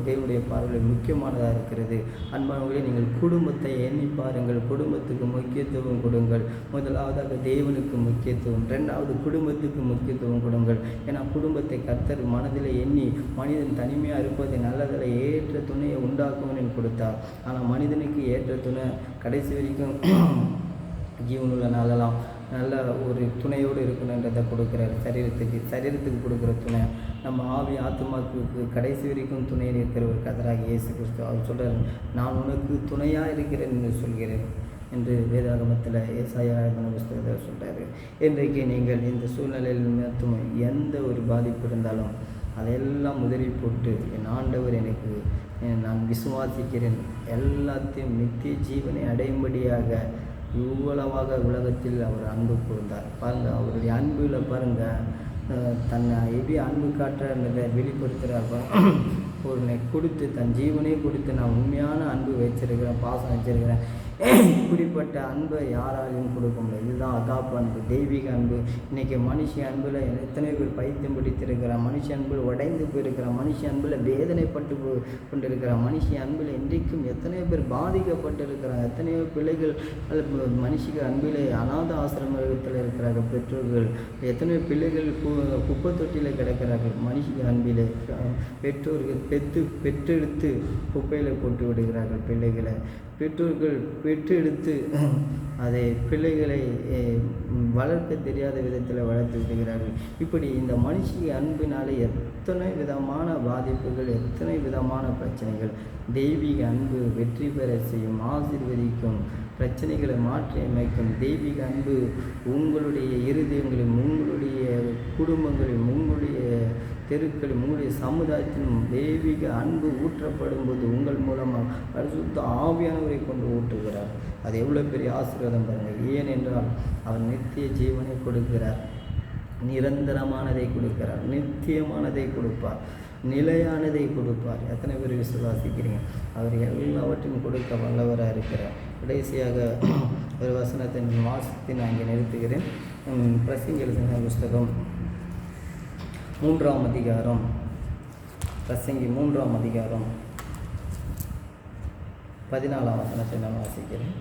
தேவனுடைய பார்வையில் முக்கியமானதாக இருக்கிறது. அன்பானவர்களே, நீங்கள் குடும்பத்தை எண்ணி பாருங்கள். குடும்பத்துக்கு முக்கியத்துவம் கொடுங்கள். முதலாவதாக தேவனுக்கு முக்கியத்துவம், 2வது குடும்பத்துக்கு முக்கியத்துவம் கொடுங்கள். ஏன்னா குடும்பத்தை கர்த்தர் மனதில் எண்ணி மனிதன் தனிமையாக இருப்பதை நல்லதில் ஏற்ற துணையை உண்டாக்குவன் கொடுத்தார். ஆனால் மனிதனுக்கு ஏற்ற துணை கடைசி வரைக்கும் ஜீவனுள்ள நாளெல்லாம் நல்ல ஒரு துணையோடு இருக்கணுன்றதை கொடுக்குறாரு. சரீரத்துக்கு கொடுக்குற துணை நம்ம ஆவி ஆத்மாவுக்கு கடைசி வரைக்கும் துணையில் இருக்கிற ஒரு கர்த்தராகிய இயேசு கிறிஸ்து. அவர் சொல்கிறார், நான் உனக்கு துணையாக இருக்கிறேன் என்று சொல்கிறேன் என்று வேதாகமத்தில் ஏசாயா புத்தகத்தில் சொல்கிறாரு. இன்றைக்கு நீங்கள் இந்த சூழ்நிலையில் மட்டும் எந்த ஒரு பாதிப்பு இருந்தாலும் அதையெல்லாம் உதறி போட்டு, என் ஆண்டவர் எனக்கு, நான் விசுவாசிக்கிறேன், எல்லாத்தையும் நித்திய ஜீவனை அடையும்படியாக இவ்வளவாக உலகத்தில் அவர் அன்பு கூர்ந்தார். பாருங்கள், அவருடைய அன்பில் பாருங்கள், தன்னை எப்படி அன்பு காட்டுறதை வெளிப்படுத்துகிறார். ஒரு கொடுத்து தன் ஜீவனே கொடுத்து நான் உண்மையான அன்பு வச்சிருக்கிறேன், பாசம் வச்சிருக்கிறேன். இப்படிப்பட்ட அன்பை யாராலையும் கொடுக்க முடியாது. இதுதான் அகாப்பு அன்பு, தெய்வீக அன்பு. இன்றைக்கி மனுஷ அன்பில் எத்தனை பேர் பைத்தியம் பிடித்திருக்கிறான், மனுஷ அன்பில் உடைந்து போயிருக்கிறான், மனுஷ அன்பில் வேதனைப்பட்டு கொண்டிருக்கிறான், மனுஷ அன்பில் இன்றைக்கும் எத்தனையோ பேர் பாதிக்கப்பட்டு இருக்கிறாங்க. எத்தனையோ பிள்ளைகள் மனுஷிக அன்பில் அநாத ஆசிரமத்தில் இருக்கிறார்கள் பெற்றோர்கள். எத்தனையோ பிள்ளைகள் குப்பை தொட்டியில் கிடக்கிறார்கள். மனுஷிக அன்பில் பெற்றோர்கள் பெற்றெடுத்து குப்பையில் போட்டு விடுகிறார்கள் பிள்ளைகளை. பெற்றோர்கள் பெற்றெடுத்து அதை பிள்ளைகளை வளர்க்க தெரியாத விதத்தில் வளர்த்து விடுகிறார்கள். இப்படி இந்த மனுஷிய அன்பினாலே எத்தனை விதமான பாதிப்புகள், எத்தனை விதமான பிரச்சனைகள். தெய்வீக அன்பு வெற்றி பெற செய்யும், ஆசீர்வதிக்கும், பிரச்சனைகளை மாற்றி அமைக்கும். தெய்வீக அன்பு உங்களுடைய இருதயங்களிலும், உங்களுடைய குடும்பங்களிலும், உங்களுடைய தெருக்களில், உங்களுடைய சமுதாயத்திலும் தெய்வீக அன்பு ஊற்றப்படும் போது உங்கள் மூலமாக பரிசுத்த ஆவியானவரை கொண்டு ஊற்றுகிறார். அது எவ்வளோ பெரிய ஆசீர்வாதம் பாருங்கள். ஏனென்றால் அவர் நித்திய ஜீவனை கொடுக்கிறார், நிரந்தரமானதை கொடுக்கிறார், நித்தியமானதை கொடுப்பார், நிலையானதை கொடுப்பார். எத்தனை பேர் விசுவாசிக்கிறீங்க? அவர் எல்லாவற்றையும் கொடுக்க வல்லவராக இருக்கிறார். கடைசியாக ஒரு வசனத்தை வாசித்து நான் இங்கே நிறுத்துகிறேன். பிரசங்கி எழுதின புஸ்தகம் 3ஆம் அதிகாரம், பிரசங்கி 3ஆம் அதிகாரம் 14ஆம் வசனத்தை நான் வாசிக்கிறேன்.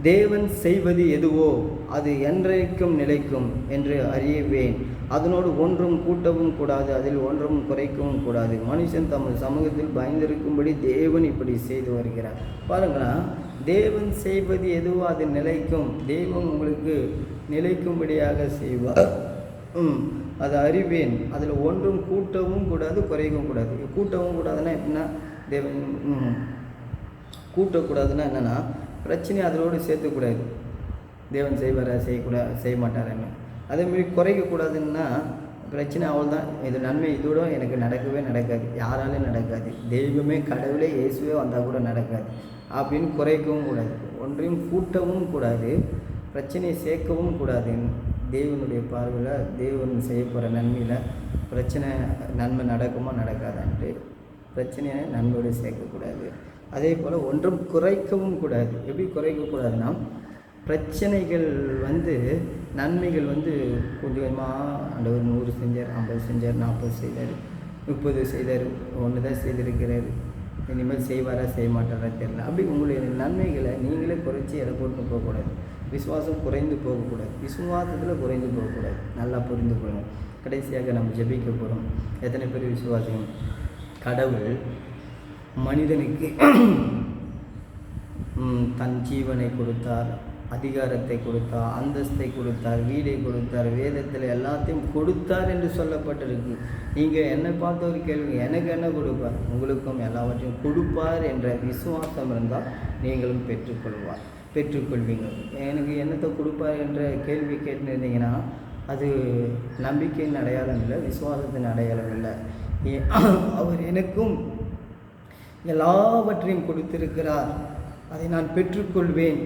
தேவன் செய்வது எதுவோ அது என்றைக்கும் நிலைக்கும் என்று அறியவேன். அதனோடு ஒன்றும் கூட்டவும் கூடாது, அதில் ஒன்றும் குறைக்கவும் கூடாது. மனுஷன் தமது சமூகத்தில் பயந்திருக்கும்படி தேவன் இப்படி செய்து வருகிறார். பாருங்களா, தேவன் செய்வது எதுவோ அது நிலைக்கும். தெய்வம் உங்களுக்கு நிலைக்கும்படியாக செய்வார். அதை அறிவேன். அதில் ஒன்றும் கூட்டவும் கூடாது, குறைக்கவும் கூடாது. கூட்டவும் கூடாதுன்னா எப்படின்னா, தேவன் கூட்டக்கூடாதுன்னா என்னென்னா, பிரச்சனை அதோடு சேர்த்துக்கூடாது. தேவன் செய்வாரா செய்ய மாட்டாருன்னு. அதேமாதிரி குறைக்கக்கூடாதுன்னா பிரச்சனை அவள் தான், இது நன்மை இதோட எனக்கு நடக்கவே நடக்காது, யாராலும் நடக்காது, தெய்வமே கடவுளே இயேசுவே வந்தால் கூட நடக்காது அப்படின்னு குறைக்கவும் கூடாது. ஒன்றையும் கூட்டவும் கூடாது, பிரச்சனையை சேர்க்கவும் கூடாது. தேவனுடைய பார்வையில் தேவன் செய்ய போகிற நன்மையில் பிரச்சனை நன்மை நடக்குமா நடக்காதான்ட்டு பிரச்சனையை நன்மையோடு சேர்க்கக்கூடாது. அதே போல் ஒன்றும் குறைக்கவும் கூடாது. எப்படி குறைக்கக்கூடாதுன்னா, பிரச்சனைகள் நன்மைகள் கொஞ்சம் கொஞ்சமாக ஆண்டவர் 100 செஞ்சார், 50 செஞ்சார், 40 செய்தார், 30 செய்தார், 1 தான் செய்திருக்கிறார், இனிமேல் செய்வாரா செய்ய மாட்டாரா தெரியல. அப்படி உங்களுடைய நன்மைகளை நீங்களே குறைச்சி எடை போட்டு போகக்கூடாது. விசுவாசம் குறைந்து போகக்கூடாது, விசுவாசத்தில் குறைந்து போகக்கூடாது. நல்லா புரிந்து கொள்ளணும். கடைசியாக நம்ம ஜெபிக்க போகிறோம். எத்தனை பேர் விசுவாசம்? கடவுள் மனிதனுக்கு தன் ஜீவனை கொடுத்தார், அதிகாரத்தை கொடுத்தார், அந்தஸ்தை கொடுத்தார், வீடை கொடுத்தார், வேதத்தில் எல்லாத்தையும் கொடுத்தார் என்று சொல்லப்பட்டிருக்கு. நீங்கள் என்னை பார்த்த ஒரு கேள்வி, எனக்கு என்ன கொடுப்பார்? உங்களுக்கும் எல்லாவற்றையும் கொடுப்பார் என்ற விசுவாசம் இருந்தால் நீங்களும் பெற்றுக்கொள்வீங்க. எனக்கு என்னத்தை கொடுப்பார் என்ற கேள்வி கேட்டுருந்தீங்கன்னா அது நம்பிக்கையின் அடையாளம் இல்லை, விசுவாசத்தின் அடையாளம் இல்லை. அவர் எனக்கும் எல்லாவற்றையும் கொடுத்திருக்கிறார், அதை நான் பெற்றுக்கொள்வேன்,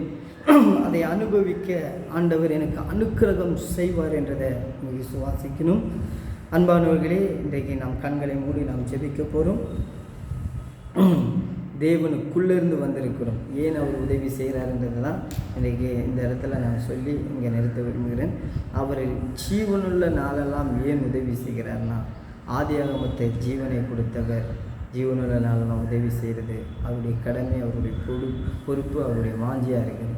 அதை அனுபவிக்க ஆண்டவர் எனக்கு அனுக்கிரகம் செய்வார் என்றதை விசுவாசிக்கணும். அன்பானவர்களே, இன்றைக்கு நாம் கண்களை மூடி நாம் ஜெபிக்க போகிறோம். தேவனுக்குள்ளேருந்து வந்திருக்கிறோம். ஏன் அவர் உதவி செய்கிறாருன்றது தான் இன்றைக்கி இந்த இடத்துல நான் சொல்லி இங்கே நிறுத்த விரும்புகிறேன். அவர் ஜீவனுள்ள நாளெல்லாம் ஏன் உதவி செய்கிறார்னா, ஆதியாகமத்தை ஜீவனை கொடுத்தவர் ஜீவனுள்ள நாளெல்லாம் உதவி செய்கிறது அவருடைய கடமை, அவருடைய பொறுப்பு, அவருடைய வாஞ்சியாக இருக்குது.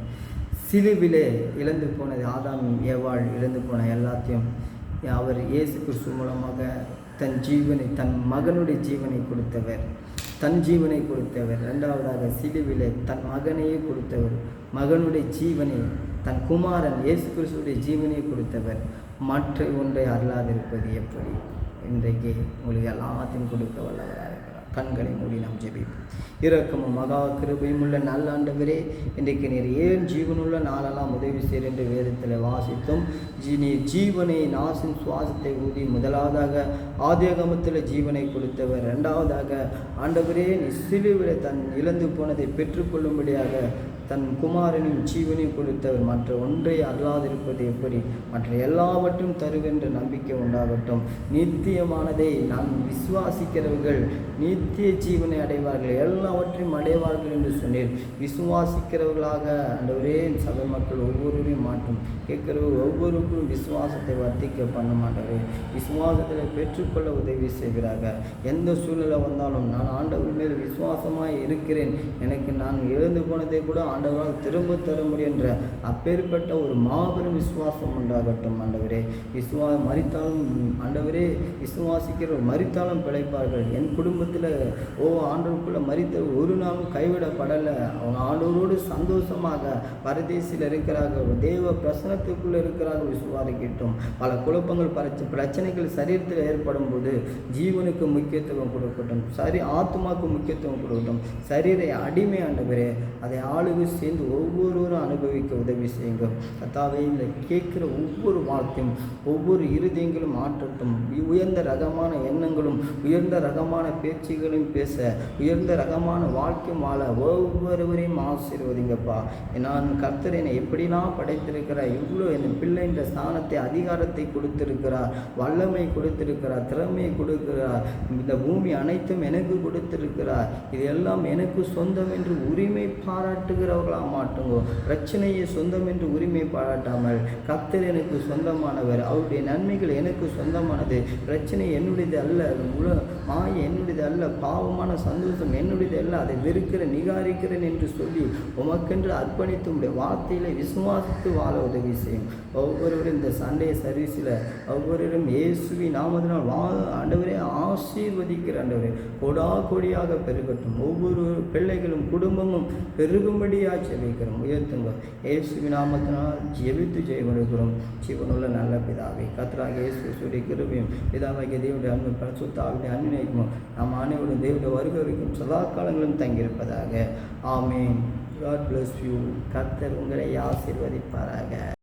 சிலுவிலே இழந்து போனது, ஆதாம் ஏவாள் இழந்து போன எல்லாத்தையும் அவர் இயேசு கிறிஸ்து மூலமாக தன் மகனுடைய ஜீவனை கொடுத்தவர், தன் ஜீவனை கொடுத்தவர். ரெண்டாவதாக சிலுவிலே தன் மகனையே கொடுத்தவர், மகனுடைய ஜீவனை, தன் குமாரன் இயேசு கிறிஸ்துடைய ஜீவனை கொடுத்தவர். மற்ற ஒன்றை அருளாதிருப்பது எப்படி? இன்றைக்கு உங்களுக்கு எல்லாத்தையும் கொடுக்க வல்லவராக இருக்கிறார். கண்களை மூடி நாம் ஜெபிப்போம். இரக்கமும் மகா கிருபையும் உள்ள நல்ல ஆண்டவரே, இன்றைக்கு நீர் ஏன் ஜீவனுள்ள நாளெல்லாம் உதவி செய்கிற என்று வேதத்தில் வாசித்தோம். நீர் ஜீவனை, நாசின் சுவாசத்தை ஊதி முதலாவதாக ஆதியாகமத்தில் ஜீவனை கொடுத்தவர். ரெண்டாவதாக ஆண்டவரே, நீ சிலுவையில் தன் இழந்து போனதை பெற்றுக்கொள்ளும்படியாக தன் குமாரனின் ஜீவனையும் கொடுத்தவர். மற்ற ஒன்றை அல்லாதிருப்பது எப்படி? மற்ற எல்லாவற்றும் தருவென்ற நம்பிக்கை உண்டாகட்டும். நித்தியமானதை நாம் விசுவாசிக்கிறவர்கள் நித்திய ஜீவனை அடைவார்கள், எல்லாவற்றையும் அடைவார்கள் என்று சொன்னீர். விசுவாசிக்கிறவர்களாக ஆண்டவரே, சபை மக்கள் ஒவ்வொருவரையும் மாற்றும், கேட்கிறவர்கள் ஒவ்வொருவருக்கும் விசுவாசத்தை வர்த்திக்க பண்ண மாட்டாரு, விசுவாசத்தில் பெற்றுக்கொள்ள உதவி செய்கிறார்கள். எந்த சூழ்நிலை வந்தாலும் நான் ஆண்டவர் மேல் விசுவாசமாக இருக்கிறேன், எனக்கு நான் எழுந்து போனதை கூட ஆண்டவரால் திரும்ப தர முடியும் என்ற அப்பேற்பட்ட ஒரு மாபெரும் விசுவாசம் உண்டாகட்டும். ஆண்டவரே, மரித்தாலும் ஆண்டவரே, விசுவாசிக்கிற மரித்தாலும் பிழைப்பார்கள். என் குடும்பத்தில் ஆண்டவருக்குள்ள மரித்த ஒரு நாளும் கைவிடப்படலை. அவங்க ஆண்டவரோடு சந்தோஷமாக பரதேசில் இருக்கிறார்கள், தேவ பிரசனத்துக்குள்ளே இருக்கிறார்கள். விசுவாசிக்கட்டும். பல குழப்பங்கள், பிரச்சனைகள் சரீரத்தில் ஏற்படும் போது ஜீவனுக்கு முக்கியத்துவம் கொடுக்கட்டும், ஆத்மாவுக்கு முக்கியத்துவம் கொடுக்கட்டும். சரீர அடிமை ஆண்டவரே, அதை ஆளுகை சேர்ந்து ஒவ்வொருவரும் அனுபவிக்க உதவி செய்யுங்க. கர்த்தாவே, இந்த கேட்கிற ஒவ்வொரு வார்த்தையும், ஒவ்வொரு இருதயங்களும் ஆற்றட்டும். உயர்ந்த ரகமான எண்ணங்களும், உயர்ந்த ரகமான பேச்சுகளையும் பேச, உயர்ந்த ரகமான வாழ்க்கையும் வாழ ஒவ்வொருவரையும் ஆசீர்வதிங்கப்பா. நான் கர்த்தர் என்னை எப்படிலாம் படைத்திருக்கிறார், இவ்வளோ என் பிள்ளை என்ற ஸ்தானத்தை, அதிகாரத்தை கொடுத்திருக்கிறார், வல்லமை கொடுத்திருக்கிறார், திறமையை கொடுக்கிறார், இந்த பூமி அனைத்தும் எனக்கு கொடுத்திருக்கிறார், இது எல்லாம் எனக்கு சொந்தம் என்று உரிமை பாராட்டுகிறவர்களாக மாட்டுங்கோ. பிரச்சனையை சொந்தம் என்று உரிமை பாராட்டாமல், கர்த்தர் எனக்கு சொந்தமானவர், அவருடைய நன்மைகள் எனக்கு சொந்தமானது, பிரச்சனை என்னுடையது அல்ல, மாயை என்னுடையது அல்ல, பாவமான சந்தோஷம் என்னுடையது எல்லாம் அதை வெறுக்கிறேன் நிகாரிக்கிறேன் என்று சொல்லி உமக்கென்று அர்ப்பணித்து உடைய வார்த்தையில விசுவாசித்து வாழ உதவி செய்யும். ஒவ்வொருவரும் இந்த சண்டே சர்வீஸில் ஒவ்வொருவரும் இயேசுவின் நாமத்தினால் ஆண்டவரே ஆசீர்வதிக்கிற ஆண்டவரே கொடா கொடியாக பெருகட்டும். ஒவ்வொரு பிள்ளைகளும் குடும்பமும் பெருகும்படியாக ஜெபிக்கிறோம். உயர்த்துங்க இயேசுவின் நாமத்தினால் ஜெபித்து ஜெயமடைகிறோம். ஜீவனுள்ள நல்ல பிதாவே, கர்த்தராகிய இயேசுவுடைய கிருபையும் பிதாவாகிய தேவனுடைய அன்பு பரிசுத்தாவிய அன்பினைக்கும் நாம் அனைவரும் தேவனுடைய வருகை வரைக்கும் சதா காலங்களும் தங்கியிருப்பதாக. ஆமேன். God bless you. கர்த்தர் உங்களை ஆசீர்வதிப்பாராக.